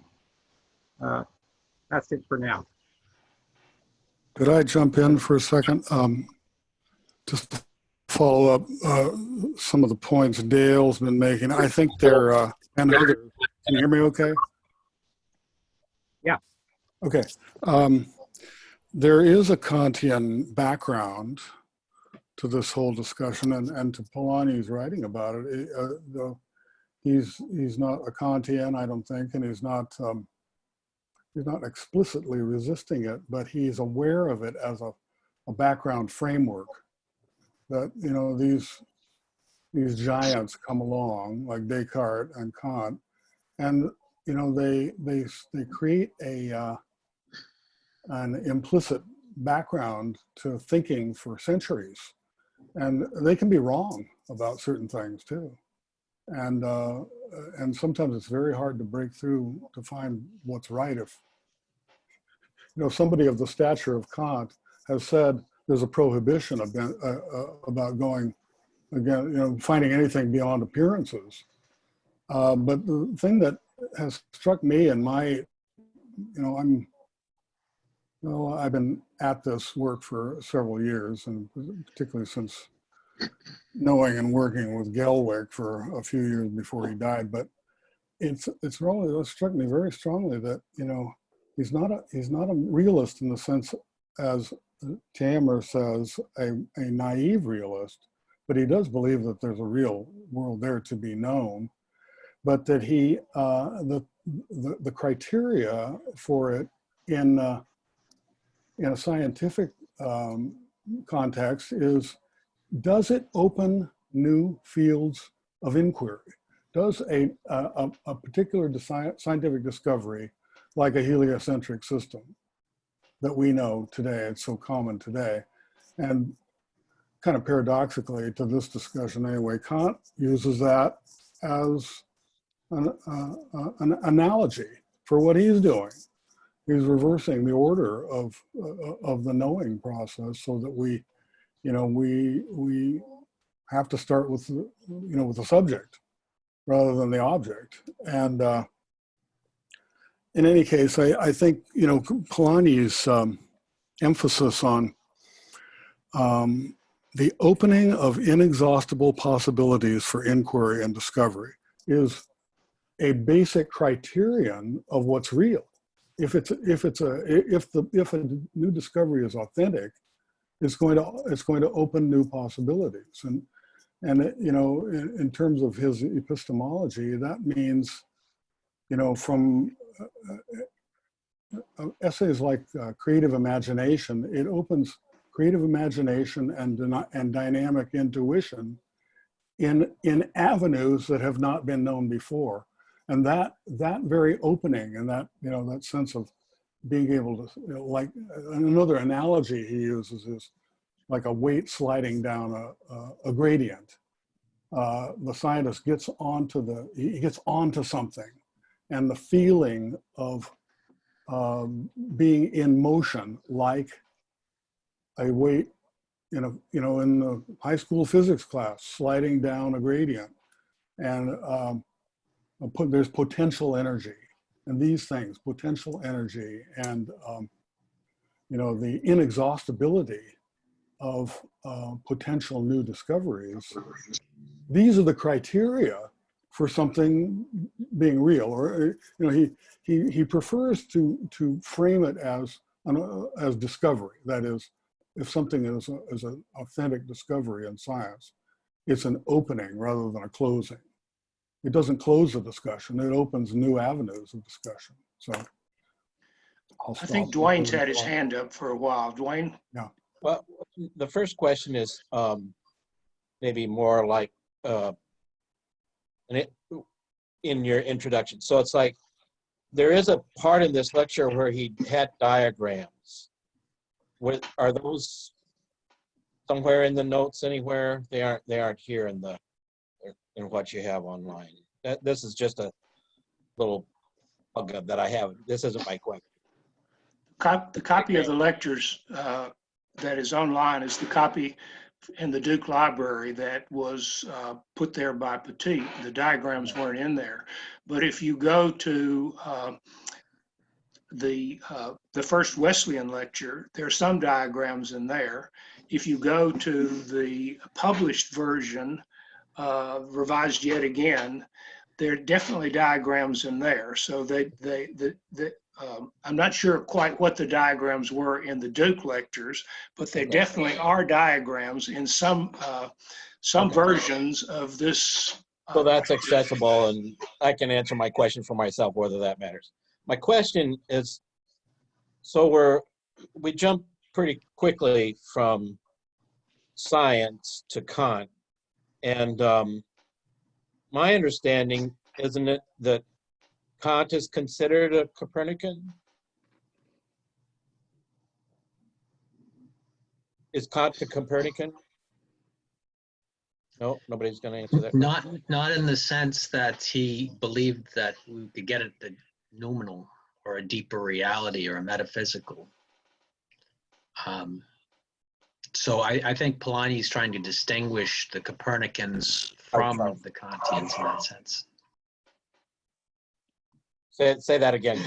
That's it for now. Could I jump in for a second? Just to follow up some of the points Dale's been making. I think they're, and other, can you hear me okay? Yeah. Okay. There is a Kantian background to this whole discussion and to Polanyi's writing about it. He's not a Kantian, I don't think, and he's not explicitly resisting it, but he's aware of it as a background framework. That, you know, these giants come along like Descartes and Kant, and you know they create an implicit background to thinking for centuries, and they can be wrong about certain things too. And sometimes it's very hard to break through to find what's right. If, you know, somebody of the stature of Kant has said there's a prohibition about going, again, you know, finding anything beyond appearances. But the thing that has struck me in my, you know, Well, I've been at this work for several years, and particularly since knowing and working with Gelwick for a few years before he died. But it's really struck me very strongly that, you know, he's not a realist in the sense, as Tamer says, a naive realist, but he does believe that there's a real world there to be known, but that he the criteria for it in a scientific context is, does it open new fields of inquiry? Does a particular scientific discovery, like a heliocentric system that we know today, it's so common today, and kind of paradoxically to this discussion anyway, Kant uses that as an analogy for what he's doing. He's reversing the order of the knowing process, so that we have to start with with the subject rather than the object. And in any case, I think Polanyi's emphasis on the opening of inexhaustible possibilities for inquiry and discovery is a basic criterion of what's real. If a new discovery is authentic, it's going to open new possibilities. And in terms of his epistemology, that means, from essays like Creative Imagination, it opens creative imagination and dynamic intuition in avenues that have not been known before. And that very opening and that that sense of being able to, like, another analogy he uses is like a weight sliding down a gradient. The scientist gets onto something, and the feeling of being in motion, like a weight in the high school physics class, sliding down a gradient, and there's potential energy, and these things, potential energy, and the inexhaustibility of potential new discoveries. These are the criteria for something being real. Or he prefers to frame it as discovery. That is, if something is an authentic discovery in science, it's an opening rather than a closing. It doesn't close the discussion, it opens new avenues of discussion. So I think Dwayne's had his hand up for a while. Dwayne? Yeah. Well, the first question is maybe more like in your introduction. So it's like, there is a part in this lecture where he had diagrams. Are those somewhere in the notes anywhere? They aren't here in what you have online. This is just a little bug that I have. This isn't my question. The copy of the lectures that is online is the copy in the Duke Library that was put there by Petit. The diagrams weren't in there. But if you go to the first Wesleyan lecture, there are some diagrams in there. If you go to the published version, revised yet again, there are definitely diagrams in there. So I'm not sure quite what the diagrams were in the Duke lectures, but there definitely are diagrams in some versions of this. So that's accessible, and I can answer my question for myself, whether that matters. My question is, so we jump pretty quickly from science to Kant, and my understanding, isn't it, that Kant is considered a Copernican? Is Kant a Copernican? No, nobody's going to answer that. Not in the sense that he believed that we could get at the noumenal or a deeper reality or a metaphysical. So I think Polanyi is trying to distinguish the Copernicans from the Kantians in that sense. Say that again.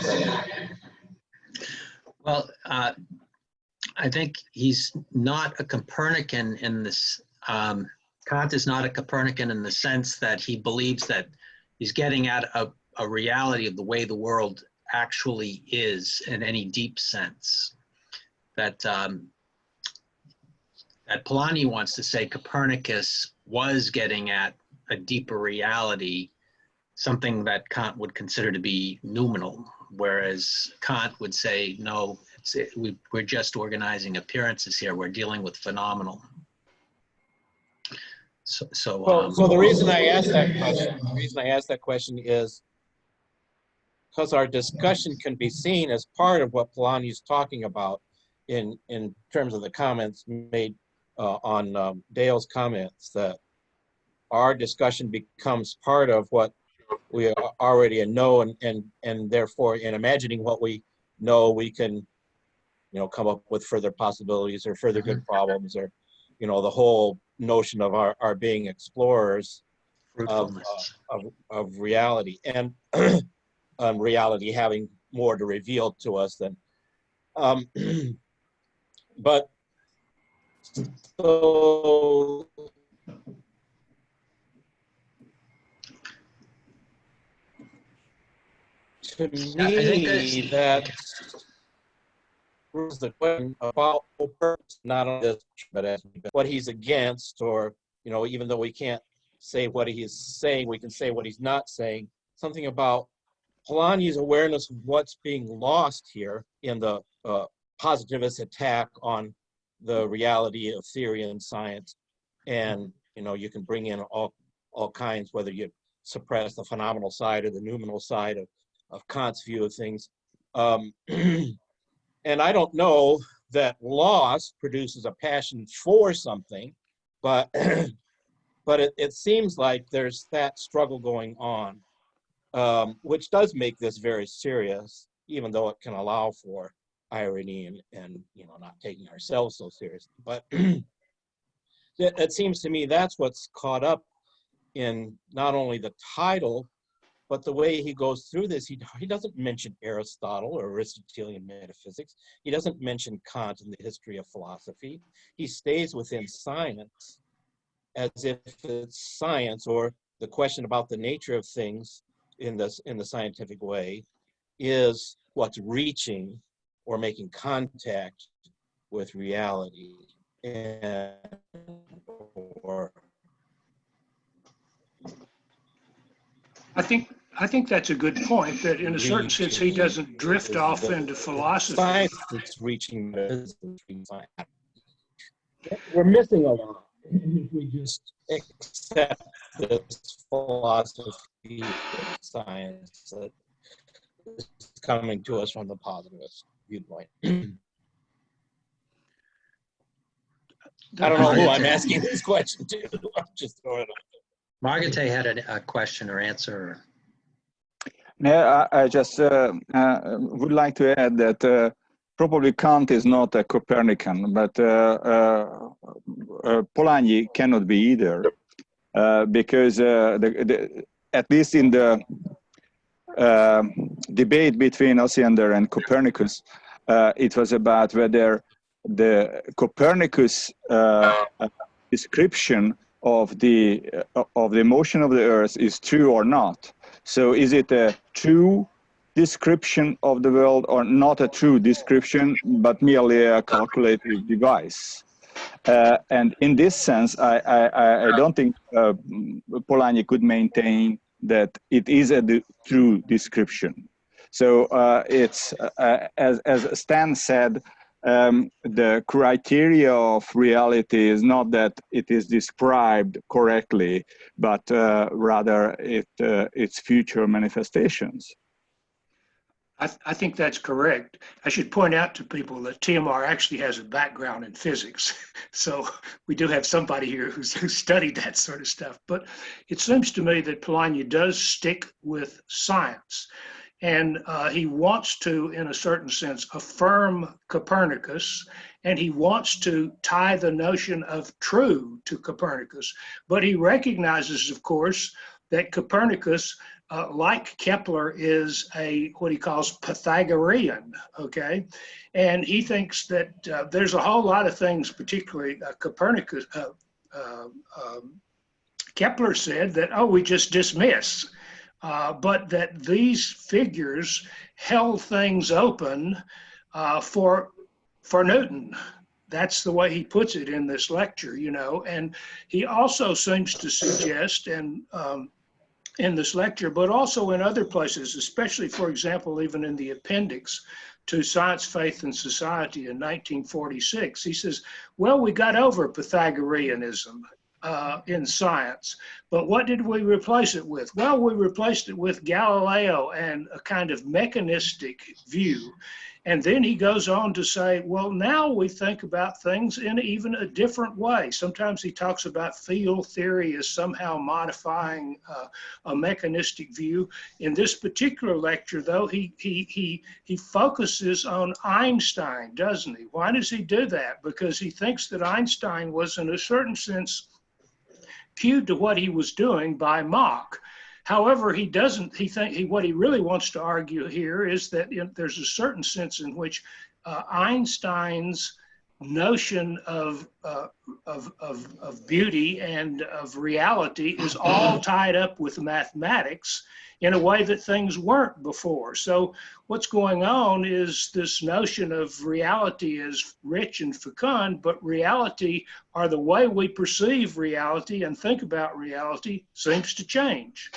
Well, I think he's not a Copernican in this. Kant is not a Copernican in the sense that he believes that he's getting at a reality of the way the world actually is in any deep sense. That that Polanyi wants to say Copernicus was getting at a deeper reality, something that Kant would consider to be noumenal, whereas Kant would say, no, we're just organizing appearances here. We're dealing with phenomenal. So the reason I asked that question, is because our discussion can be seen as part of what Polanyi is talking about in terms of the comments made on Dale's comments, that our discussion becomes part of what we already know, and therefore in imagining what we know, we can, come up with further possibilities or further good problems, or, the whole notion of our being explorers of reality, and reality having more to reveal to us than, but so to me, that was the question about purpose, not only this, but as what he's against, or, even though we can't say what he's saying, we can say what he's not saying. Something about Polanyi's awareness of what's being lost here in the positivist attack on the reality of theory and science. And, you can bring in all kinds, whether you suppress the phenomenal side or the noumenal side of Kant's view of things. And I don't know that loss produces a passion for something, but but it seems like there's that struggle going on, which does make this very serious, even though it can allow for irony and not taking ourselves so seriously. But it seems to me that's what's caught up in not only the title, but the way he goes through this. He doesn't mention Aristotle or Aristotelian metaphysics. He doesn't mention Kant in the history of philosophy. He stays within science as if it's science, or the question about the nature of things in the scientific way is what's reaching or making contact with reality. I think that's a good point, that in a certain sense, he doesn't drift off into philosophy. Science is reaching. We're missing a lot if we just accept this philosophy of science that is coming to us from the positivist viewpoint. I don't know who I'm asking this question to. I'm just throwing it out. Margate had a question or answer. Yeah, I just would like to add that probably Kant is not a Copernican, but Polanyi cannot be either, because at least in the debate between Osiander and Copernicus, it was about whether the Copernicus description of the motion of the Earth is true or not. So is it a true description of the world, or not a true description, but merely a calculated device? And in this sense, I don't think Polanyi could maintain that it is a true description. So it's, as Stan said, the criteria of reality is not that it is described correctly, but rather its future manifestations. I think that's correct. I should point out to people that TMR actually has a background in physics. So we do have somebody here who's studied that sort of stuff. But it seems to me that Polanyi does stick with science. And he wants to, in a certain sense, affirm Copernicus, and he wants to tie the notion of true to Copernicus. But he recognizes, of course, that Copernicus, like Kepler, is what he calls Pythagorean, okay? And he thinks that there's a whole lot of things, particularly Copernicus, Kepler said that, oh, we just dismiss, but that these figures held things open for Newton. That's the way he puts it in this lecture, you know. And he also seems to suggest, and in this lecture, but also in other places, especially, for example, even in the appendix to Science, Faith, and Society in 1946, he says, well, we got over Pythagoreanism in science, but what did we replace it with? Well, we replaced it with Galileo and a kind of mechanistic view. And then he goes on to say, well, now we think about things in even a different way. Sometimes he talks about field theory as somehow modifying a mechanistic view. In this particular lecture, though, he focuses on Einstein, doesn't he? Why does he do that? Because he thinks that Einstein was, in a certain sense, cued to what he was doing by Mach. However, he doesn't, what he really wants to argue here is that there's a certain sense in which Einstein's notion of beauty and of reality is all tied up with mathematics in a way that things weren't before. So what's going on is this notion of reality is rich and fecund, but reality, or the way we perceive reality and think about reality, seems to change.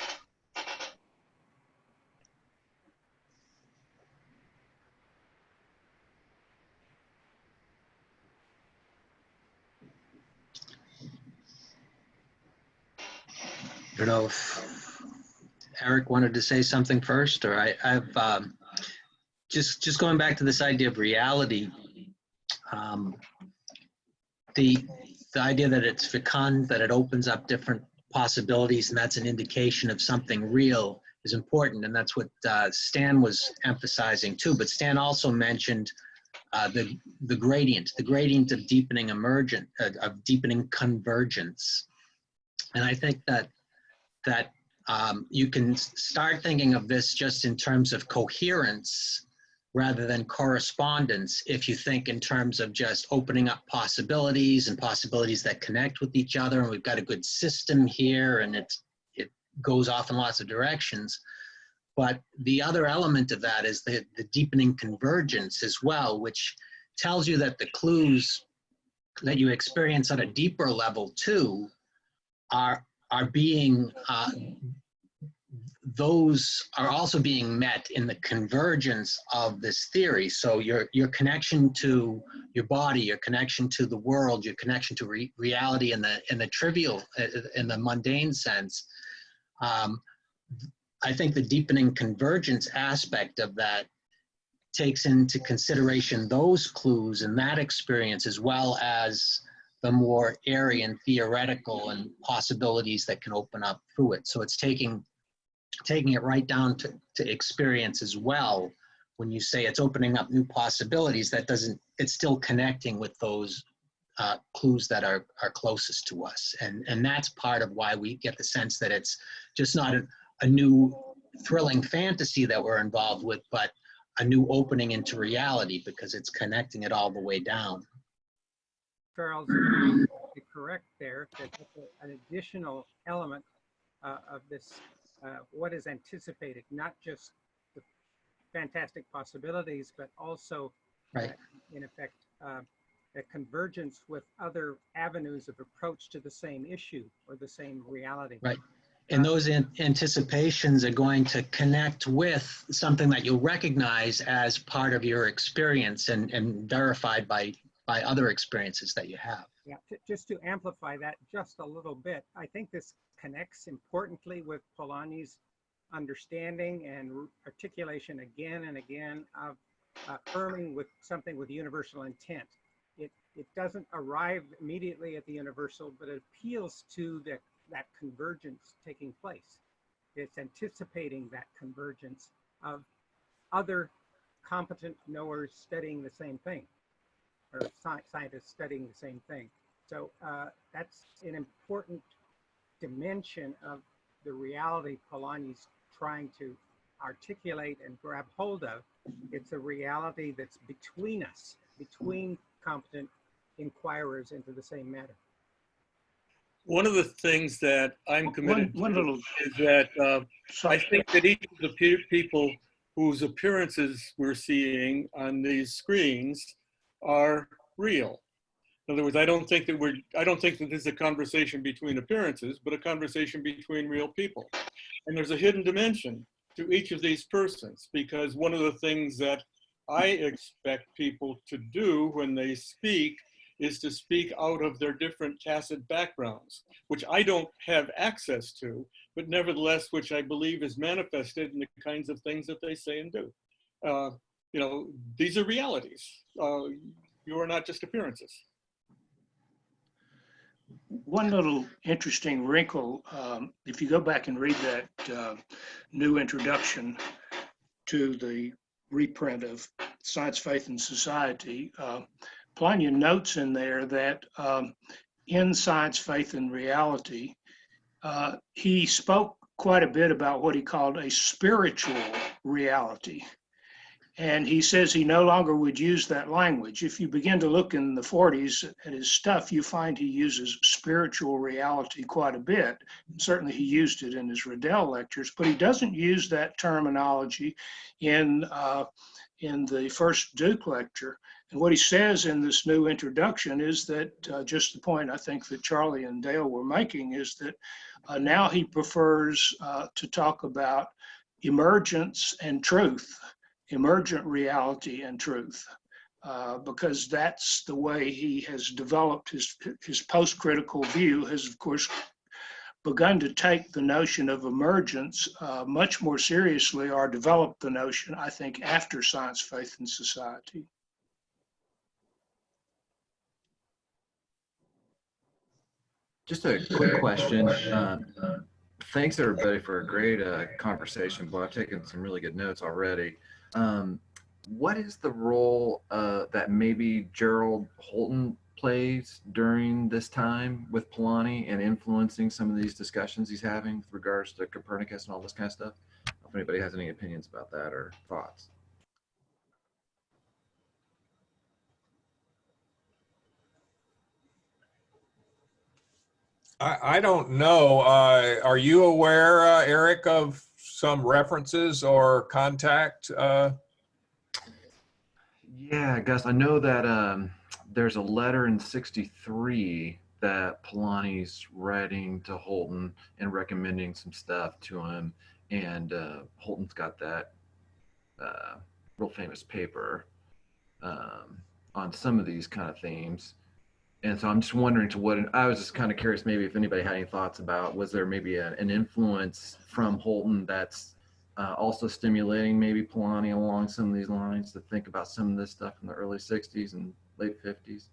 I don't know if Eric wanted to say something first, or I've just going back to this idea of reality. The idea that it's fecund, that it opens up different possibilities, and that's an indication of something real is important, and that's what Stan was emphasizing too. But Stan also mentioned the gradient of deepening emergent, of deepening convergence, and I think that you can start thinking of this just in terms of coherence rather than correspondence if you think in terms of just opening up possibilities and possibilities that connect with each other, and we've got a good system here and it goes off in lots of directions. But the other element of that is the deepening convergence as well, which tells you that the clues that you experience on a deeper level too are being those are also being met in the convergence of this theory. So your connection to your body, your connection to the world, your connection to reality in the trivial, in the mundane sense. I think the deepening convergence aspect of that takes into consideration those clues and that experience, as well as the more airy and theoretical and possibilities that can open up through it. So it's taking it right down to experience as well. When you say it's opening up new possibilities, it's still connecting with those clues that are closest to us. And that's part of why we get the sense that it's just not a new thrilling fantasy that we're involved with, but a new opening into reality, because it's connecting it all the way down. Charles, you're correct there. That's an additional element of this, what is anticipated, not just the fantastic possibilities, but also, right, in effect, a convergence with other avenues of approach to the same issue or the same reality. Right. And those anticipations are going to connect with something that you'll recognize as part of your experience and verified by other experiences that you have. Yeah, just to amplify that just a little bit, I think this connects importantly with Polanyi's understanding and articulation again and again of affirming with something with universal intent. It doesn't arrive immediately at the universal, but it appeals to that convergence taking place. It's anticipating that convergence of other competent knowers studying the same thing, or scientists studying the same thing. So that's an important dimension of the reality Polanyi's trying to articulate and grab hold of. It's a reality that's between us, between competent inquirers into the same matter. One of the things that I'm committed One to little, is that I sorry, think that each of the people whose appearances we're seeing on these screens are real. In other words, I don't think that this is a conversation between appearances, but a conversation between real people. And there's a hidden dimension to each of these persons, because one of the things that I expect people to do when they speak is to speak out of their different tacit backgrounds, which I don't have access to, but nevertheless, which I believe is manifested in the kinds of things that they say and do. You know, these are realities. You are not just appearances. one little interesting wrinkle, if you go back and read that new introduction to the reprint of Science, Faith, and Society, Polanyi notes in there that in Science, Faith, and Reality, he spoke quite a bit about what he called a spiritual reality. And he says he no longer would use that language. If you begin to look in the 40s at his stuff, you find he uses spiritual reality quite a bit. Certainly he used it in his Riddell lectures, but he doesn't use that terminology in the first Duke lecture. And what he says in this new introduction is that just the point I think that Charlie and Dale were making is that now he prefers to talk about emergence and truth, emergent reality and truth, because that's the way he has developed his post-critical view, has of course begun to take the notion of emergence much more seriously, or developed the notion, I think, after Science, Faith, and Society. Just a quick question. Thanks everybody for a great conversation. Well, I've taken some really good notes already. What is the role that maybe Gerald Holton plays during this time with Polanyi and influencing some of these discussions he's having with regards to Copernicus and all this kind of stuff? I don't know if anybody has any opinions about that or thoughts. I don't know. Are you aware, Eric, of some references or contact? Yeah, Gus, I know that there's a letter in '63 that Polanyi's writing to Holton and recommending some stuff to him. And Holton's got that real famous paper on some of these kind of themes. And so I'm just wondering I was just kind of curious maybe if anybody had any thoughts about, was there maybe an influence from Holton that's also stimulating maybe Polanyi along some of these lines to think about some of this stuff in the early 60s and late 50s?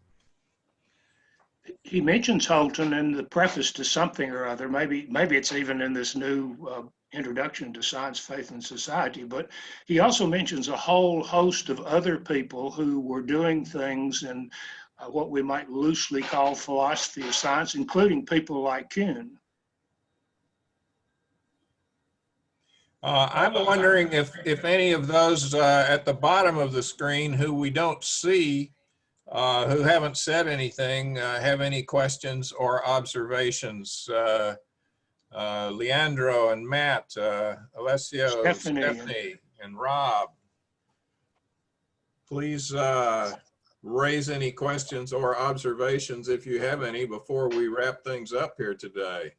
He mentions Holton in the preface to something or other. Maybe it's even in this new introduction to Science, Faith, and Society, but he also mentions a whole host of other people who were doing things in what we might loosely call philosophy of science, including people like Kuhn. I'm wondering if any of those at the bottom of the screen who we don't see, who haven't said anything, have any questions or observations. Leandro and Matt, Alessio, Stephanie, and Rob. Please raise any questions or observations if you have any before we wrap things up here today.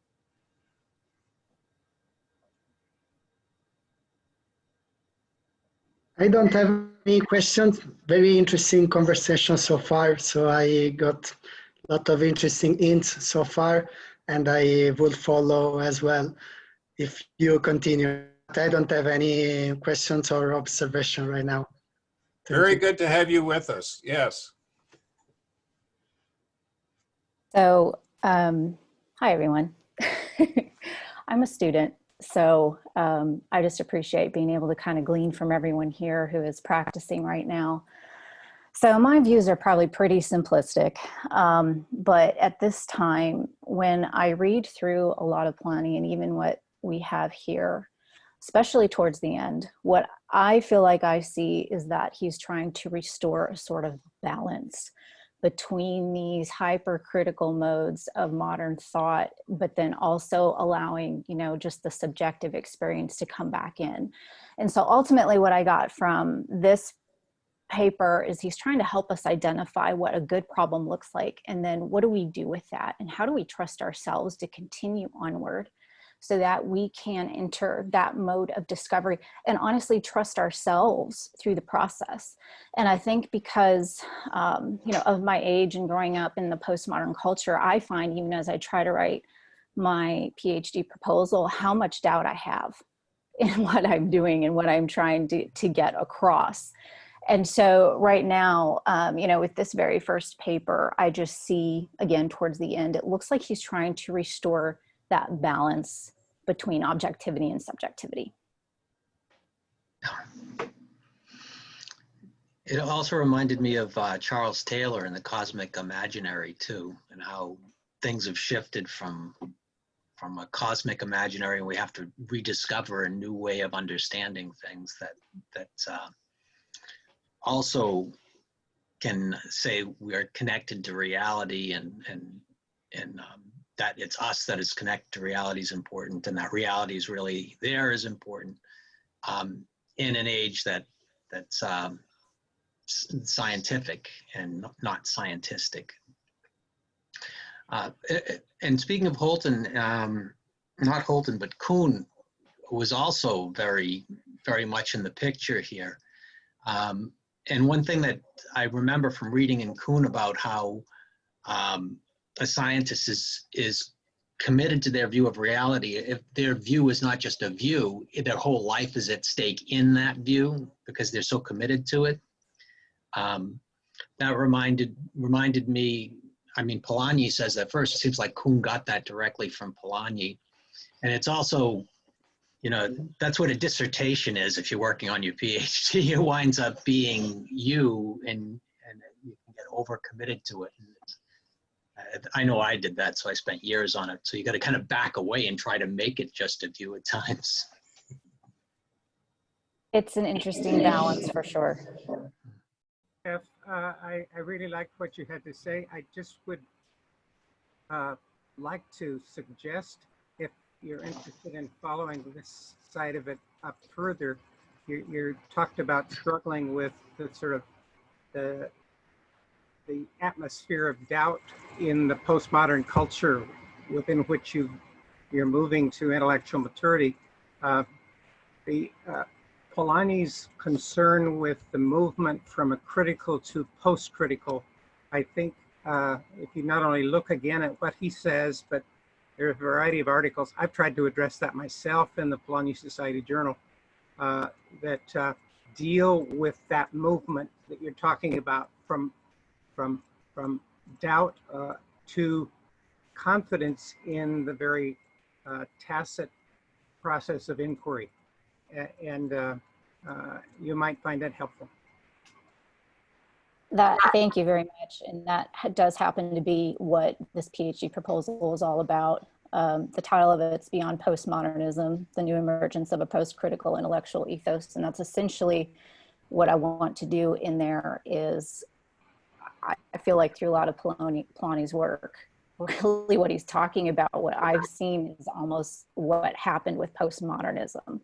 I don't have any questions. Very interesting conversation so far. So I got a lot of interesting hints so far, and I will follow as well if you continue. I don't have any questions or observation right now. Very good to have you with us. Yes. So, hi everyone. I'm a student, so I just appreciate being able to kind of glean from everyone here who is practicing right now. So my views are probably pretty simplistic, but at this time, when I read through a lot of Polanyi and even what we have here, especially towards the end, what I feel like I see is that he's trying to restore a sort of balance between these hypercritical modes of modern thought, but then also allowing, you know, just the subjective experience to come back in. And so ultimately what I got from this paper is he's trying to help us identify what a good problem looks like, and then what do we do with that, and how do we trust ourselves to continue onward so that we can enter that mode of discovery and honestly trust ourselves through the process. And I think because, you know, of my age and growing up in the postmodern culture, I find even as I try to write my PhD proposal, how much doubt I have in what I'm doing and what I'm trying to get across. And so right now, you know, with this very first paper, I just see, again, towards the end, it looks like he's trying to restore that balance between objectivity and subjectivity. It also reminded me of Charles Taylor and the Cosmic Imaginary too, and how things have shifted from a cosmic imaginary, and we have to rediscover a new way of understanding things that also can say we're connected to reality, and that it's us that is connected to reality is important, and that reality is really there is important in an age that's scientific and not scientistic. And speaking of Holton, not Holton, but Kuhn was also very, very much in the picture here. And one thing that I remember from reading in Kuhn about how a scientist is committed to their view of reality. If their view is not just a view, their whole life is at stake in that view because they're so committed to it. That reminded me, I mean, Polanyi says that first. It seems like Kuhn got that directly from Polanyi. And it's also, you know, that's what a dissertation is if you're working on your PhD. It winds up being you, and you can get overcommitted to it. I know I did that, so I spent years on it. So you got to kind of back away and try to make it just a view at times. It's an interesting balance for sure. I really liked what you had to say. I just would like to suggest, if you're interested in following this side of it up further, you talked about struggling with the sort of the atmosphere of doubt in the postmodern culture within which you're moving to intellectual maturity. Polanyi's concern with the movement from a critical to post-critical, I think if you not only look again at what he says, but there are a variety of articles. I've tried to address that myself in the Polanyi Society Journal that deal with that movement that you're talking about from doubt to confidence in the very tacit process of inquiry. And you might find that helpful. Thank you very much. And that does happen to be what this PhD proposal is all about. The title of it's Beyond Postmodernism, the New Emergence of a Post-Critical Intellectual Ethos. And that's essentially what I want to do in there is, I feel like through a lot of Polanyi's work, really what he's talking about, what I've seen is almost what happened with postmodernism.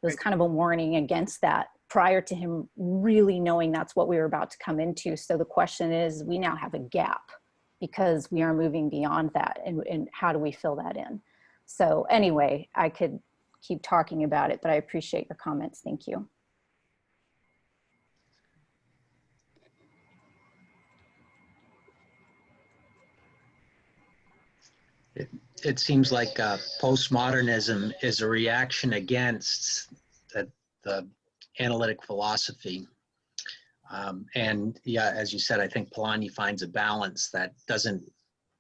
It was kind of a warning against that prior to him really knowing that's what we were about to come into. So the question is, we now have a gap because we are moving beyond that, and how do we fill that in? So anyway, I could keep talking about it, but I appreciate your comments. Thank you. It seems like postmodernism is a reaction against the analytic philosophy. And yeah, as you said, I think Polanyi finds a balance that doesn't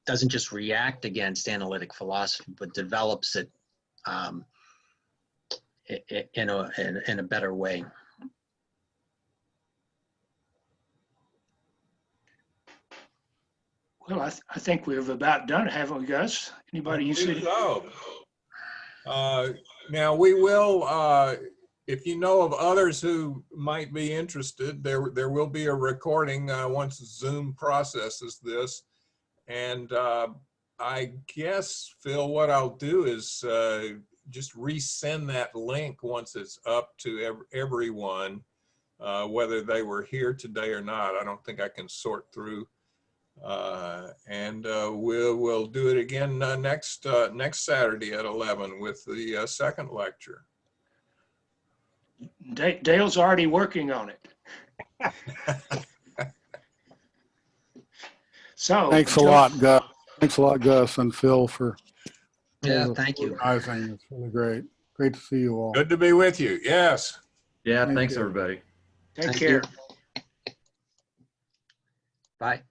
just react against analytic philosophy, but develops it in a better way. Well, I think we've about done it, haven't we, Gus? Anybody you see? So. Now we will, if you know of others who might be interested, there will be a recording once Zoom processes this. And I guess, Phil, what I'll do is just resend that link once it's up to everyone, whether they were here today or not. I don't think I can sort through. And we'll do it again next Saturday at 11 with the second lecture. Dale's already working on it. So Thanks a lot, Gus. Thanks a lot, Gus and Phil, for Yeah, thank you. organizing. It's really great. Great to see you all. Good to be with you. Yes. Yeah, Thank thanks you. everybody. Take Thank care. you. Bye.